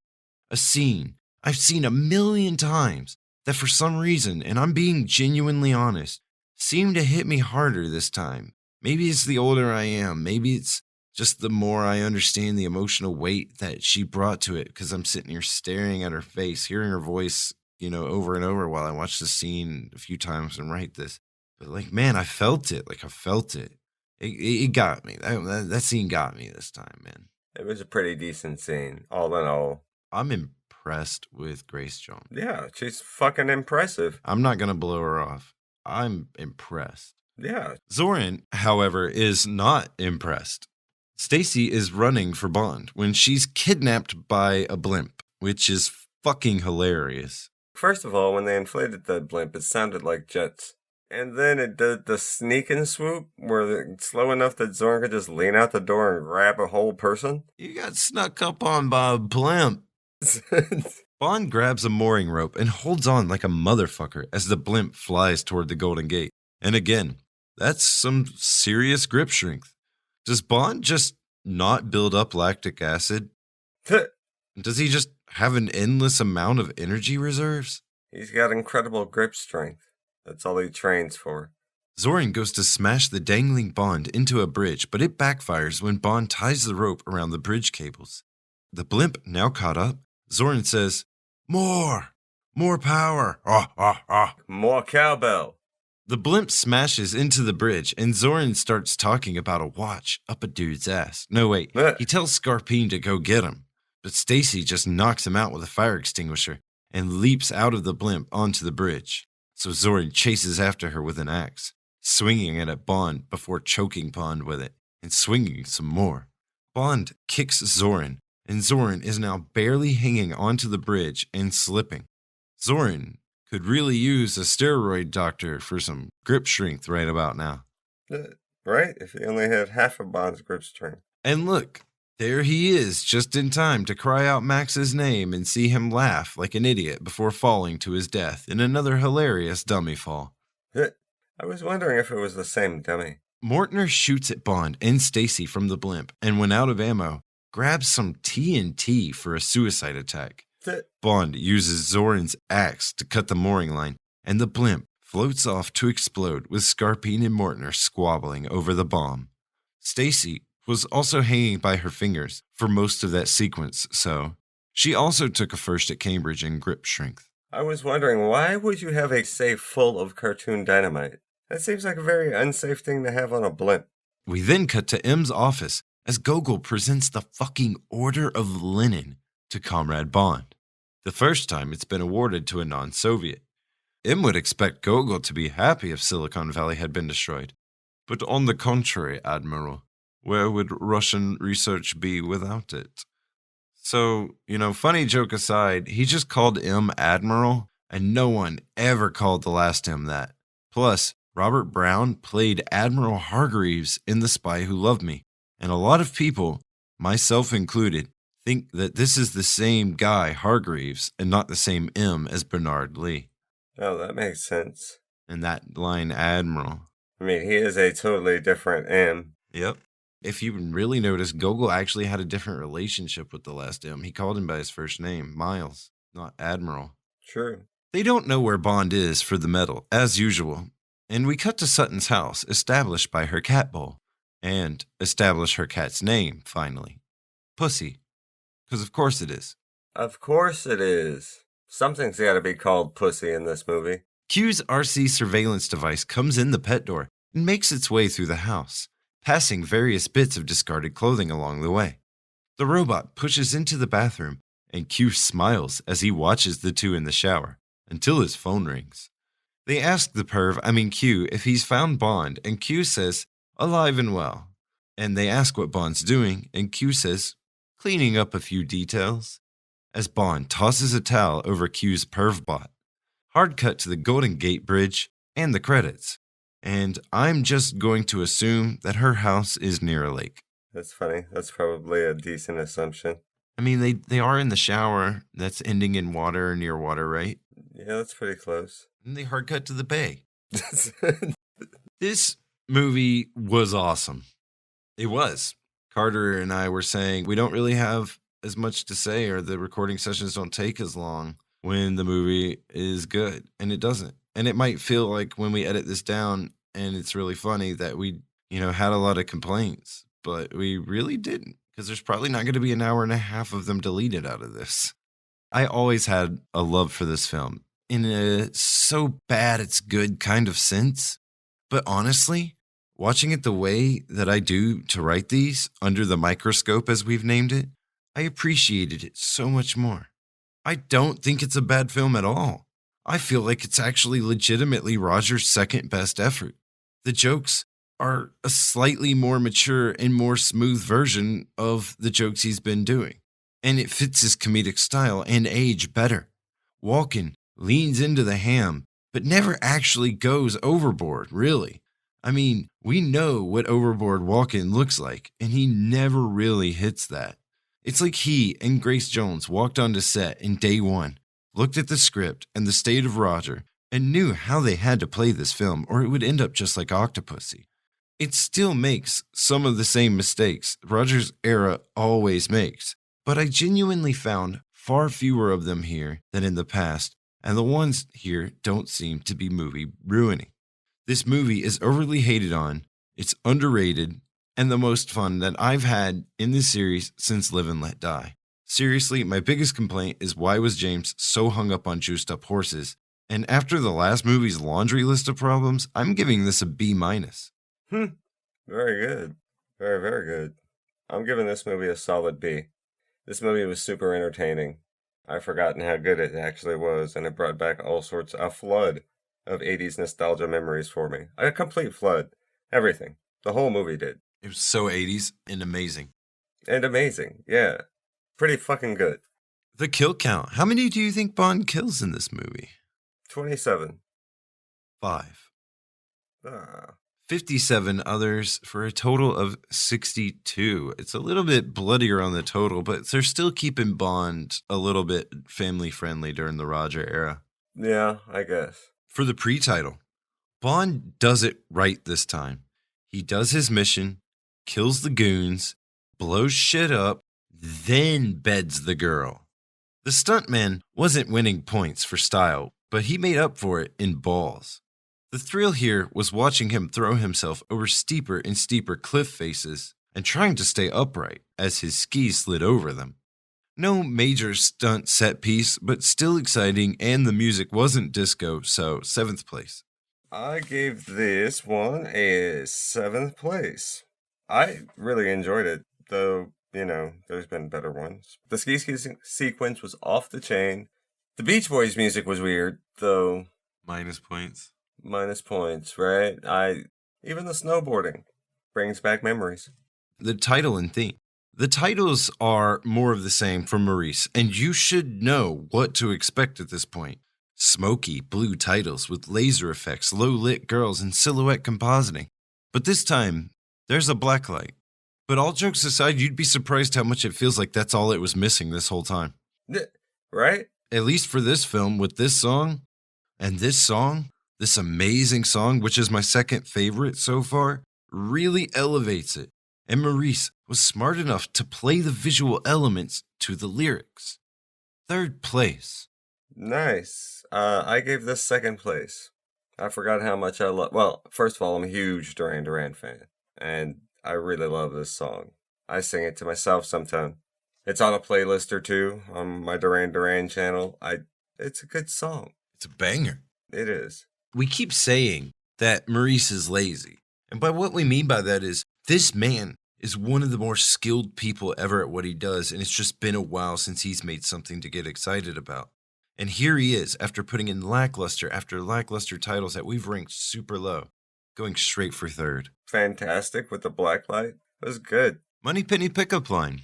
A scene I've seen 1,000,000 times that for some reason, and I'm being genuinely honest, seemed to hit me harder this time. Maybe it's the older I am. Maybe it's just the more I understand the emotional weight that she brought to it, because I'm sitting here staring at her face, hearing her voice, over and over while I watch the scene a few times and write this. But like, man, I felt it. Like, I felt it. It got me. That scene got me this time, man. It was a pretty decent scene, all in all. I'm impressed with Grace Jones. Yeah, she's fucking impressive. I'm not going to blow her off. I'm impressed. Yeah. Zorin, however, is not impressed. Stacy is running for Bond when she's kidnapped by a blimp, which is fucking hilarious. First of all, when they inflated the blimp, it sounded like jets. And then it did the sneak and swoop, where it's slow enough that Zorn could just lean out the door and grab a whole person. You got snuck up on by a blimp. Bond grabs a mooring rope and holds on like a motherfucker as the blimp flies toward the Golden Gate. And again, that's some serious grip strength. Does Bond just not build up lactic acid? Does he just have an endless amount of energy reserves? He's got incredible grip strength. That's all he trains for. Zorin goes to smash the dangling Bond into a bridge, but it backfires when Bond ties the rope around the bridge cables. The blimp now caught up, Zorin says, More power. More cowbell. The blimp smashes into the bridge, and Zorin starts talking about a watch up a dude's ass. No, wait, he tells Scarpine to go get him, but Stacy just knocks him out with a fire extinguisher and leaps out of the blimp onto the bridge. So Zorin chases after her with an axe, swinging it at Bond before choking Bond with it, and swinging some more. Bond kicks Zorin, and Zorin is now barely hanging onto the bridge and slipping. Zorin could really use a steroid doctor for some grip strength right about now. Right? If he only had half of Bond's grip strength. And look, there he is, just in time to cry out Max's name and see him laugh like an idiot before falling to his death in another hilarious dummy fall. I was wondering if it was the same dummy. Mortner shoots at Bond and Stacy from the blimp, and when out of ammo, grabs some TNT for a suicide attack. Bond uses Zorin's axe to cut the mooring line, and the blimp floats off to explode with Scarpine and Mortner squabbling over the bomb. Stacy was also hanging by her fingers for most of that sequence, so she also took a first at Cambridge in grip strength. I was wondering, why would you have a safe full of cartoon dynamite? That seems like a very unsafe thing to have on a blimp. We then cut to M's office as Gogol presents the fucking Order of Lenin to Comrade Bond. The first time it's been awarded to a non-Soviet. M would expect Gogol to be happy if Silicon Valley had been destroyed. But on the contrary, Admiral, where would Russian research be without it? So, funny joke aside, he just called M Admiral, and no one ever called the last M that. Plus, Robert Brown played Admiral Hargreaves in The Spy Who Loved Me, and a lot of people, myself included, think that this is the same guy, Hargreaves, and not the same M as Bernard Lee. Oh, that makes sense. And that line, Admiral. I mean, he is a totally different M. Yep. If you really notice, Gogol actually had a different relationship with the last M. He called him by his first name, Miles, not Admiral. True. They don't know where Bond is for the medal, as usual. And we cut to Sutton's house, established by her cat bowl. And establish her cat's name, finally. Pussy. Because of course it is. Of course it is. Something's got to be called Pussy in this movie. Q's RC surveillance device comes in the pet door and makes its way through the house, passing various bits of discarded clothing along the way. The robot pushes into the bathroom, and Q smiles as he watches the two in the shower, until his phone rings. They ask the Q, if he's found Bond, and Q says, alive and well. And they ask what Bond's doing, and Q says, cleaning up a few details, as Bond tosses a towel over Q's pervbot. Hard cut to the Golden Gate Bridge and the credits. And I'm just going to assume that her house is near a lake. That's funny. That's probably a decent assumption. I mean, they are in the shower that's ending in water or near water, right? Yeah, that's pretty close. And they hard cut to the bay. This movie was awesome. It was. Carter and I were saying we don't really have as much to say, or the recording sessions don't take as long when the movie is good, and it doesn't. And it might feel like when we edit this down and it's really funny that we, had a lot of complaints, but we really didn't, because there's probably not going to be an hour and a half of them deleted out of this. I always had a love for this film in a so bad it's good kind of sense, but honestly, watching it the way that I do to write these, under the microscope as we've named it, I appreciated it so much more. I don't think it's a bad film at all. I feel like it's actually legitimately Roger's second best effort. The jokes are a slightly more mature and more smooth version of the jokes he's been doing. And it fits his comedic style and age better. Walken leans into the ham, but never actually goes overboard, really. I mean, we know what overboard Walken looks like, and he never really hits that. It's like he and Grace Jones walked onto set in day one, looked at the script and the state of Roger, and knew how they had to play this film, or it would end up just like Octopussy. It still makes some of the same mistakes Roger's era always makes, but I genuinely found far fewer of them here than in the past, and the ones here don't seem to be movie ruining. This movie is overly hated on, it's underrated, and the most fun that I've had in this series since Live and Let Die. Seriously, my biggest complaint is why was James so hung up on juiced up horses? And after the last movie's laundry list of problems, I'm giving this a B-. Very good. Very, very good. I'm giving this movie a solid B. This movie was super entertaining. I've forgotten how good it actually was, and it brought back a flood of 80s nostalgia memories for me. A complete flood. Everything. The whole movie did. It was so 80s and amazing. And amazing, yeah. Pretty fucking good. The kill count. How many do you think Bond kills in this movie? 27. 5. Ah. 57 others for a total of 62. It's a little bit bloodier on the total, but they're still keeping Bond a little bit family friendly during the Roger era. Yeah, I guess. For the pre-title, Bond does it right this time. He does his mission, kills the goons, blows shit up, then beds the girl. The stuntman wasn't winning points for style, but he made up for it in balls. The thrill here was watching him throw himself over steeper and steeper cliff faces and trying to stay upright as his skis slid over them. No major stunt set piece, but still exciting, and the music wasn't disco, so 7th place. I gave this one a 7th place. I really enjoyed it, though, there's been better ones. The ski sequence was off the chain. The Beach Boys music was weird, though. Minus points. Minus points, right? Even the snowboarding brings back memories. The title and theme. The titles are more of the same from Maurice, and you should know what to expect at this point. Smoky blue titles with laser effects, low-lit girls, and silhouette compositing. But this time, there's a blacklight. But all jokes aside, you'd be surprised how much it feels like that's all it was missing this whole time. Right? At least for this film, with this song, and this amazing song, which is my second favorite so far, really elevates it. And Maurice was smart enough to play the visual elements to the lyrics. 3rd place. Nice. I gave this 2nd place. I forgot how much I love. Well, first of all, I'm a huge Duran Duran fan, and I really love this song. I sing it to myself sometimes. It's on a playlist or two on my Duran Duran channel. It's a good song. It's a banger. It is. We keep saying that Maurice is lazy. And by what we mean by that is this man is one of the more skilled people ever at what he does, and it's just been a while since he's made something to get excited about. And here he is, after putting in lackluster after lackluster titles that we've ranked super low, going straight for 3rd. Fantastic with the blacklight. It was good. Moneypenny pickup line.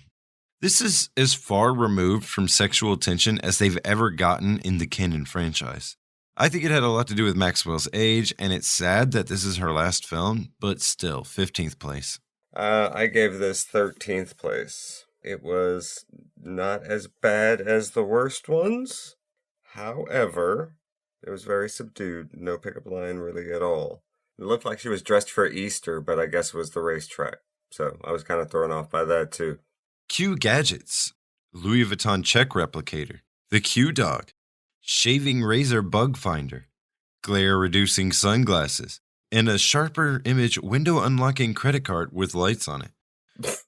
This is as far removed from sexual tension as they've ever gotten in the Cannon franchise. I think it had a lot to do with Maxwell's age, and it's sad that this is her last film, but still, 15th place. I gave this 13th place. It was not as bad as the worst ones. However, it was very subdued. No pickup line really at all. It looked like she was dressed for Easter, but I guess it was the racetrack. So I was kind of thrown off by that too. Q Gadgets, Louis Vuitton check replicator, the Q Dog, shaving razor bug finder, glare reducing sunglasses, and a sharper image window unlocking credit card with lights on it.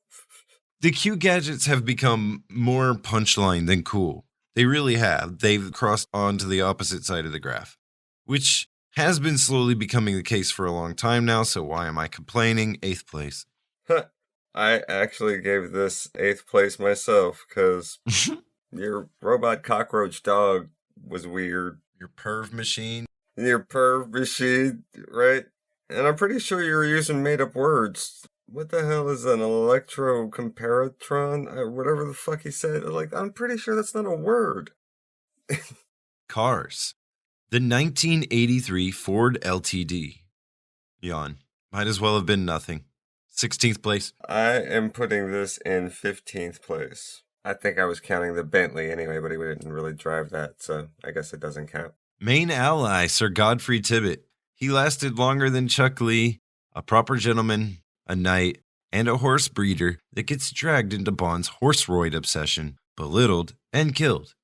The Q Gadgets have become more punchline than cool. They really have. They've crossed onto the opposite side of the graph, which has been slowly becoming the case for a long time now, so why am I complaining? 8th place. I actually gave this 8th place myself, because your robot cockroach dog was weird. Your perv machine. Your perv machine, right? And I'm pretty sure you were using made-up words. What the hell is an electrocomparatron? Whatever the fuck he said. Like, I'm pretty sure that's not a word. Cars. The 1983 Ford LTD. Yawn. Might as well have been nothing. 16th place. I am putting this in 15th place. I think I was counting the Bentley anyway, but he didn't really drive that, so I guess it doesn't count. Main ally, Sir Godfrey Tibbett. He lasted longer than Chuck Lee, a proper gentleman, a knight, and a horse breeder that gets dragged into Bond's horse-roid obsession, belittled, and killed.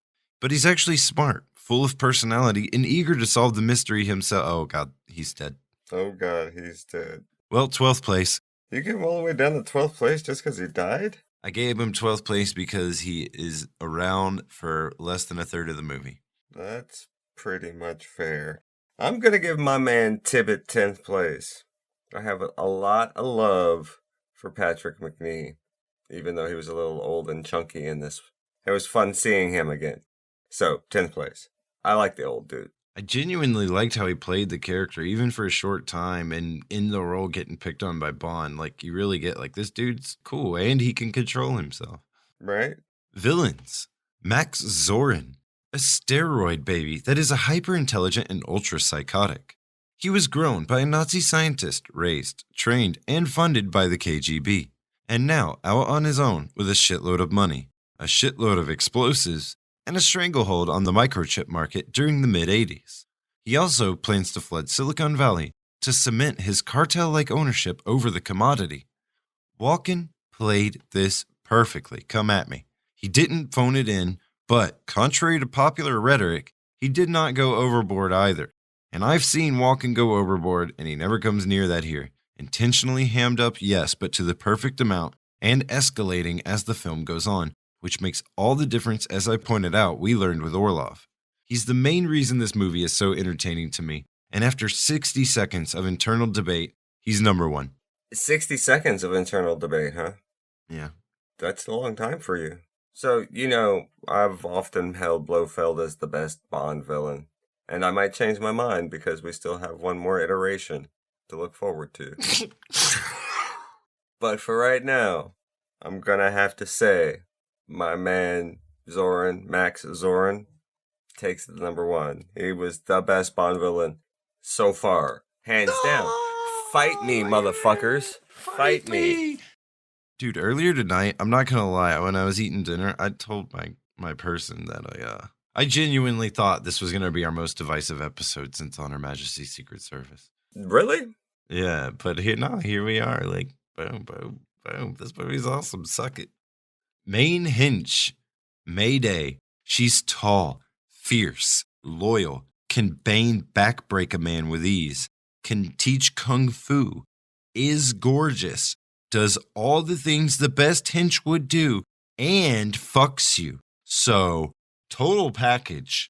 But he's actually smart, full of personality, and eager to solve the mystery himself. Oh, God, he's dead. Oh, God, he's dead. Well, 12th place. You gave him all the way down to 12th place just because he died? I gave him 12th place because he is around for less than a third of the movie. That's pretty much fair. I'm going to give my man Tibbett 10th place. I have a lot of love for Patrick McNee, even though he was a little old and chunky in this. It was fun seeing him again. So, 10th place. I like the old dude. I genuinely liked how he played the character, even for a short time, and in the role getting picked on by Bond. Like, you really get, like, this dude's cool, and he can control himself. Right? Villains. Max Zorin, a steroid baby that is a hyper-intelligent and ultra-psychotic. He was grown by a Nazi scientist, raised, trained, and funded by the KGB, and now out on his own with a shitload of money, a shitload of explosives, and a stranglehold on the microchip market during the mid-'80s. He also plans to flood Silicon Valley to cement his cartel-like ownership over the commodity. Walken played this perfectly, come at me. He didn't phone it in, but contrary to popular rhetoric, he did not go overboard either. And I've seen Walken go overboard, and he never comes near that here. Intentionally hammed up, yes, but to the perfect amount, and escalating as the film goes on, which makes all the difference, as I pointed out, we learned with Orlov. He's the main reason this movie is so entertaining to me, and after 60 seconds of internal debate, he's number one. 60 seconds of internal debate, huh? Yeah. That's a long time for you. So, I've often held Blofeld as the best Bond villain, and I might change my mind because we still have one more iteration to look forward to. But for right now, I'm gonna have to say, my man Zorin, Max Zorin, takes the number one. He was the best Bond villain so far. Hands down. Fight me, motherfuckers. Fight me. Dude, earlier tonight, I'm not gonna lie, when I was eating dinner, I told my person that I genuinely thought this was gonna be our most divisive episode since On Her Majesty's Secret Service. Really? Yeah, but here we are, like, boom, boom, boom. This movie's awesome. Suck it. Main Hinch, Mayday. She's tall, fierce, loyal, can bane backbreak a man with ease, can teach kung fu, is gorgeous, does all the things the best Hinch would do, and fucks you. So, total package.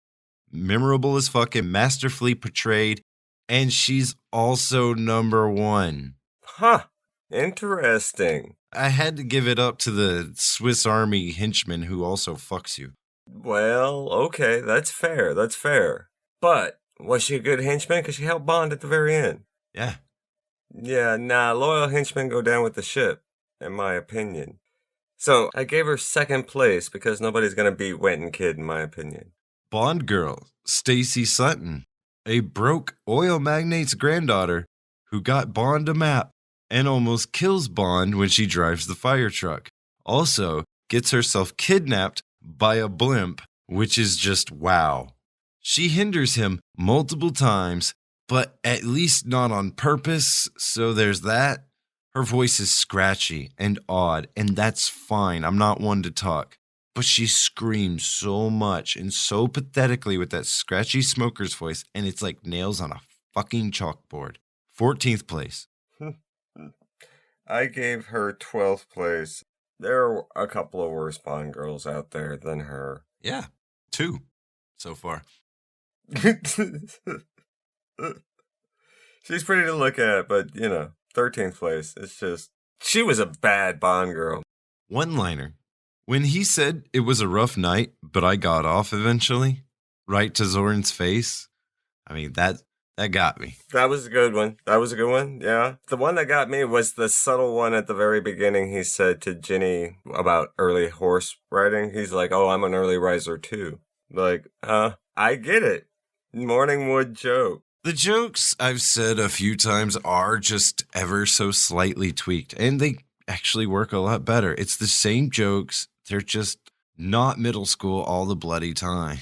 Memorable as fuck and masterfully portrayed, and she's also number one. Huh. Interesting. I had to give it up to the Swiss Army henchman who also fucks you. Well, okay, that's fair. That's fair. But was she a good henchman? Because she helped Bond at the very end. Yeah. Yeah, nah, loyal henchmen go down with the ship, in my opinion. So I gave her second place because nobody's going to beat Wenton Kid, in my opinion. Bond girl, Stacy Sutton, a broke oil magnate's granddaughter who got Bond a map and almost kills Bond when she drives the fire truck. Also gets herself kidnapped by a blimp, which is just wow. She hinders him multiple times, but at least not on purpose, so there's that. Her voice is scratchy and odd, and that's fine. I'm not one to talk. But she screams so much and so pathetically with that scratchy smoker's voice, and it's like nails on a fucking chalkboard. 14th place. I gave her 12th place. There are a couple of worse Bond girls out there than her. Yeah, 2 so far. She's pretty to look at, but, 13th place. It's just, she was a bad Bond girl. One-liner. When he said it was a rough night, but I got off eventually, right to Zorin's face, I mean, That got me. That was a good one. That was a good one, yeah. The one that got me was the subtle one at the very beginning. He said to Ginny about early horse riding. He's like, oh, I'm an early riser too. Like, I get it. Morningwood joke. The jokes, I've said a few times, are just ever so slightly tweaked, and they actually work a lot better. It's the same jokes, they're just not middle school all the bloody time.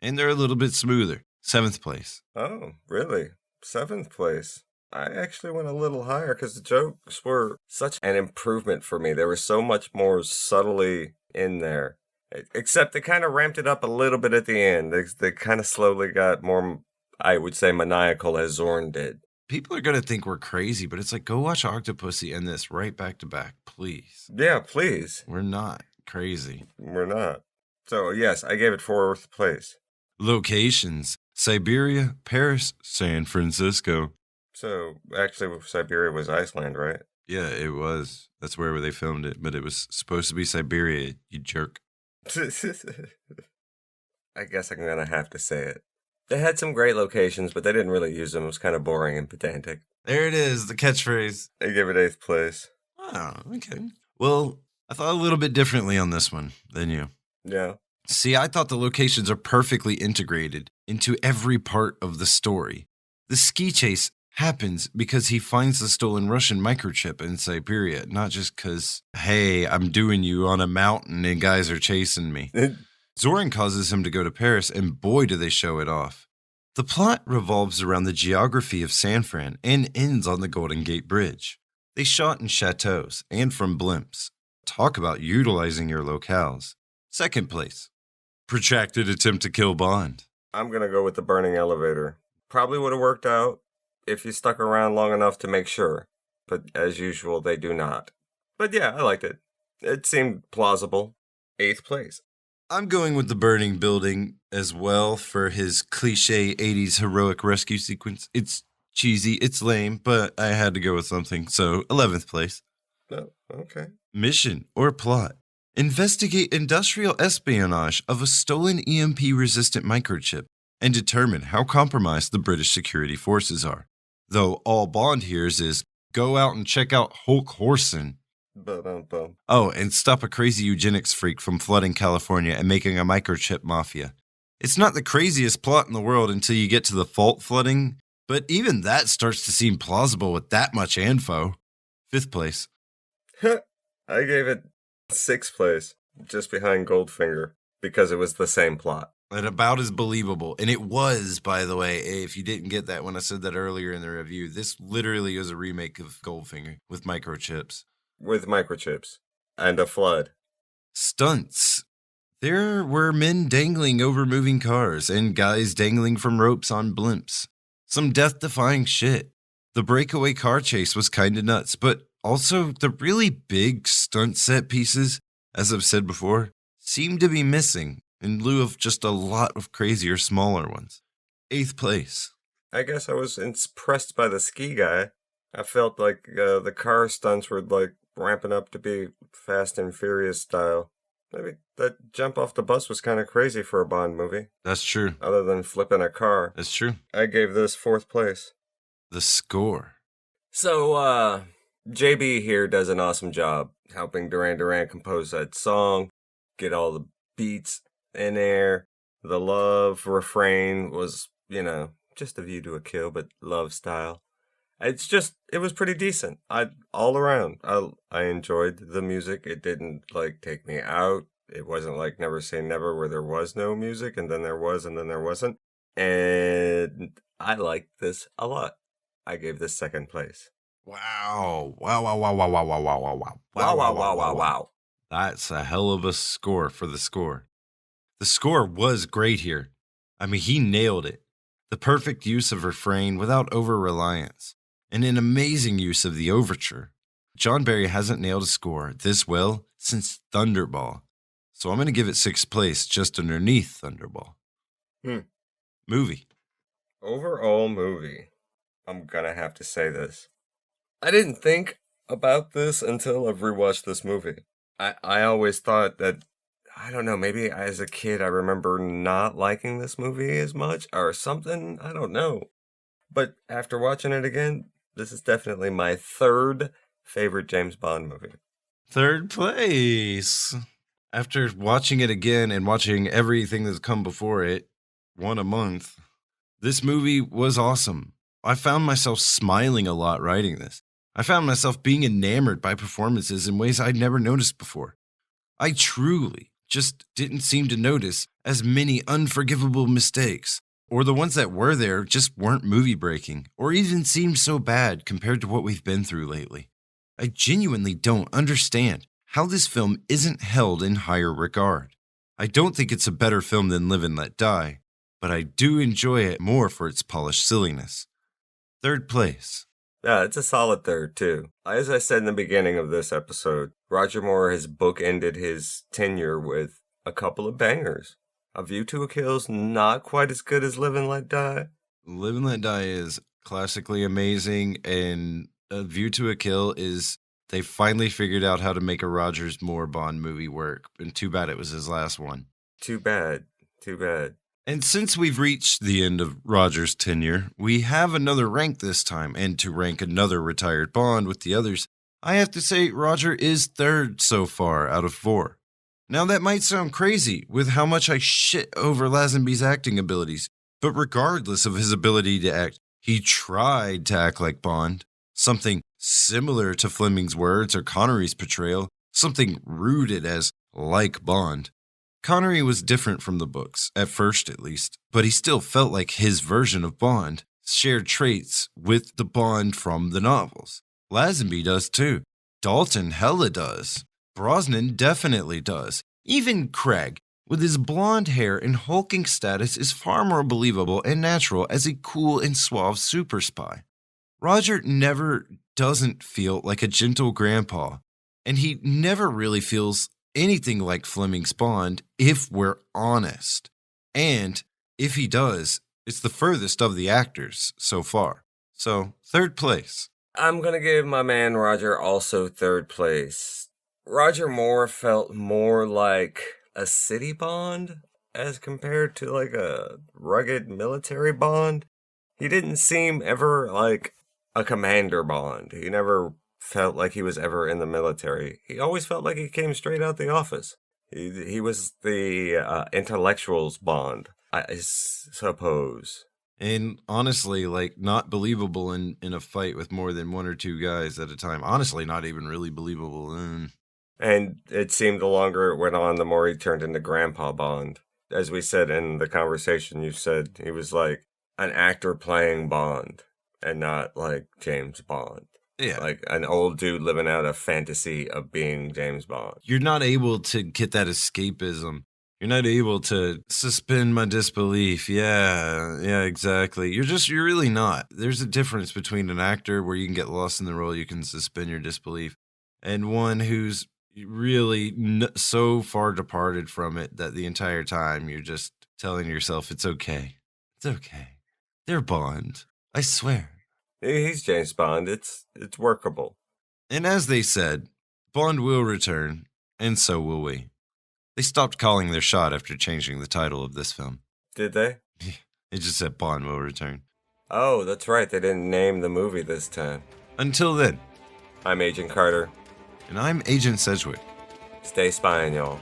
And they're a little bit smoother. 7th place. Oh, really? 7th place. I actually went a little higher because the jokes were such an improvement for me. They were so much more subtly in there. Except they kind of ramped it up a little bit at the end. They kind of slowly got more, I would say, maniacal as Zorn did. People are going to think we're crazy, but it's like, go watch Octopussy and this right back to back, please. Yeah, please. We're not crazy. We're not. So, yes, I gave it 4th place. Locations: Siberia, Paris, San Francisco. So, actually, Siberia was Iceland, right? Yeah, it was. That's where they filmed it, but it was supposed to be Siberia, you jerk. I guess I'm going to have to say it. They had some great locations, but they didn't really use them. It was kind of boring and pedantic. There it is, the catchphrase. I give it 8th place. Oh, okay. Well, I thought a little bit differently on this one than you. Yeah. See, I thought the locations are perfectly integrated into every part of the story. The ski chase happens because he finds the stolen Russian microchip in Siberia, not just because, hey, I'm doing you on a mountain and guys are chasing me. Zorin causes him to go to Paris, and boy, do they show it off. The plot revolves around the geography of San Fran and ends on the Golden Gate Bridge. They shot in chateaus and from blimps. Talk about utilizing your locales. 2nd place. Protracted attempt to kill Bond. I'm going to go with the burning elevator. Probably would have worked out if you stuck around long enough to make sure. But as usual, they do not. But yeah, I liked it. It seemed plausible. 8th place. I'm going with the burning building as well for his cliche 80s heroic rescue sequence. It's cheesy, it's lame, but I had to go with something. So 11th place. Oh, okay. Mission or plot. Investigate industrial espionage of a stolen EMP-resistant microchip and determine how compromised the British security forces are. Though all Bond hears is, go out and check out Hulk Horson. Ba-dum-bum. Oh, and stop a crazy eugenics freak from flooding California and making a microchip mafia. It's not the craziest plot in the world until you get to the fault flooding, but even that starts to seem plausible with that much info. 5th place. I gave it 6th place, just behind Goldfinger, because it was the same plot. And about as believable. And it was, by the way, if you didn't get that when I said that earlier in the review, this literally is a remake of Goldfinger with microchips. With microchips. And a flood. Stunts. There were men dangling over moving cars and guys dangling from ropes on blimps. Some death-defying shit. The breakaway car chase was kinda nuts, but also the really big stunt set pieces, as I've said before, seem to be missing in lieu of just a lot of crazier smaller ones. 8th place. I guess I was impressed by the ski guy. I felt like the car stunts were like ramping up to be Fast and Furious style. Maybe that jump off the bus was kind of crazy for a Bond movie. That's true. Other than flipping a car. That's true. I gave this 4th place. The score. So, JB here does an awesome job helping Duran Duran compose that song, get all the beats in there. The love refrain was, just a view to a kill, but love style. It was pretty decent. All around, I enjoyed the music. It didn't take me out. It wasn't like Never Say Never where there was no music and then there was and then there wasn't. And I liked this a lot. I gave this 2nd place. Wow. Wow. Wow. That's a hell of a score for the score. The score was great here. I mean, he nailed it. The perfect use of refrain without over-reliance, and an amazing use of the overture. John Barry hasn't nailed a score this well since Thunderball, so I'm going to give it 6th place just underneath Thunderball. Movie. Overall movie. I'm going to have to say this. I didn't think about this until I've rewatched this movie. I always thought that, I don't know, maybe as a kid I remember not liking this movie as much or something. I don't know. But after watching it again, this is definitely my third favorite James Bond movie. Third place. After watching it again and watching everything that's come before it, one a month, this movie was awesome. I found myself smiling a lot writing this. I found myself being enamored by performances in ways I'd never noticed before. I truly just didn't seem to notice as many unforgivable mistakes, or the ones that were there just weren't movie-breaking, or even seemed so bad compared to what we've been through lately. I genuinely don't understand how this film isn't held in higher regard. I don't think it's a better film than Live and Let Die, but I do enjoy it more for its polished silliness. Third place. Yeah, it's a solid third, too. As I said in the beginning of this episode, Roger Moore has bookended his tenure with a couple of bangers. A View to a Kill's not quite as good as Live and Let Die. Live and Let Die is classically amazing, and A View to a Kill is, they finally figured out how to make a Rogers Moore Bond movie work, and too bad it was his last one. Too bad. And since we've reached the end of Roger's tenure, we have another rank this time, and to rank another retired Bond with the others, I have to say Roger is third so far out of 4. Now that might sound crazy with how much I shit over Lazenby's acting abilities, but regardless of his ability to act, he tried to act like Bond, something similar to Fleming's words or Connery's portrayal, something rooted as like Bond. Connery was different from the books, at first at least, but he still felt like his version of Bond, shared traits with the Bond from the novels. Lazenby does too. Dalton hella does. Brosnan definitely does. Even Craig, with his blonde hair and hulking status, is far more believable and natural as a cool and suave super spy. Roger never doesn't feel like a gentle grandpa, and he never really feels anything like Fleming's Bond, if we're honest. And if he does, it's the furthest of the actors so far. So, third place. I'm gonna give my man Roger also third place. Roger Moore felt more like a city Bond as compared to like a rugged military Bond. He didn't seem ever like a commander Bond. He never felt like he was ever in the military. He always felt like he came straight out the office. He was the intellectuals Bond, I suppose. And honestly, like, not believable in a fight with more than 1 or 2 guys at a time. Honestly, not even really believable. And it seemed the longer it went on, the more he turned into Grandpa Bond. As we said in the conversation, you said he was like an actor playing Bond and not like James Bond. Yeah. Like an old dude living out a fantasy of being James Bond. You're not able to get that escapism. You're not able to suspend my disbelief. Yeah, exactly. You're really not. There's a difference between an actor where you can get lost in the role, you can suspend your disbelief, and one who's really so far departed from it that the entire time you're just telling yourself it's okay. It's okay. They're Bond. I swear. He's James Bond. It's workable. And as they said, Bond will return, and so will we. They stopped calling their shot after changing the title of this film. Did they? It just said Bond will return. Oh, that's right. They didn't name the movie this time. Until then, I'm Agent Carter. and I'm Agent Sedgwick. Stay spying, y'all.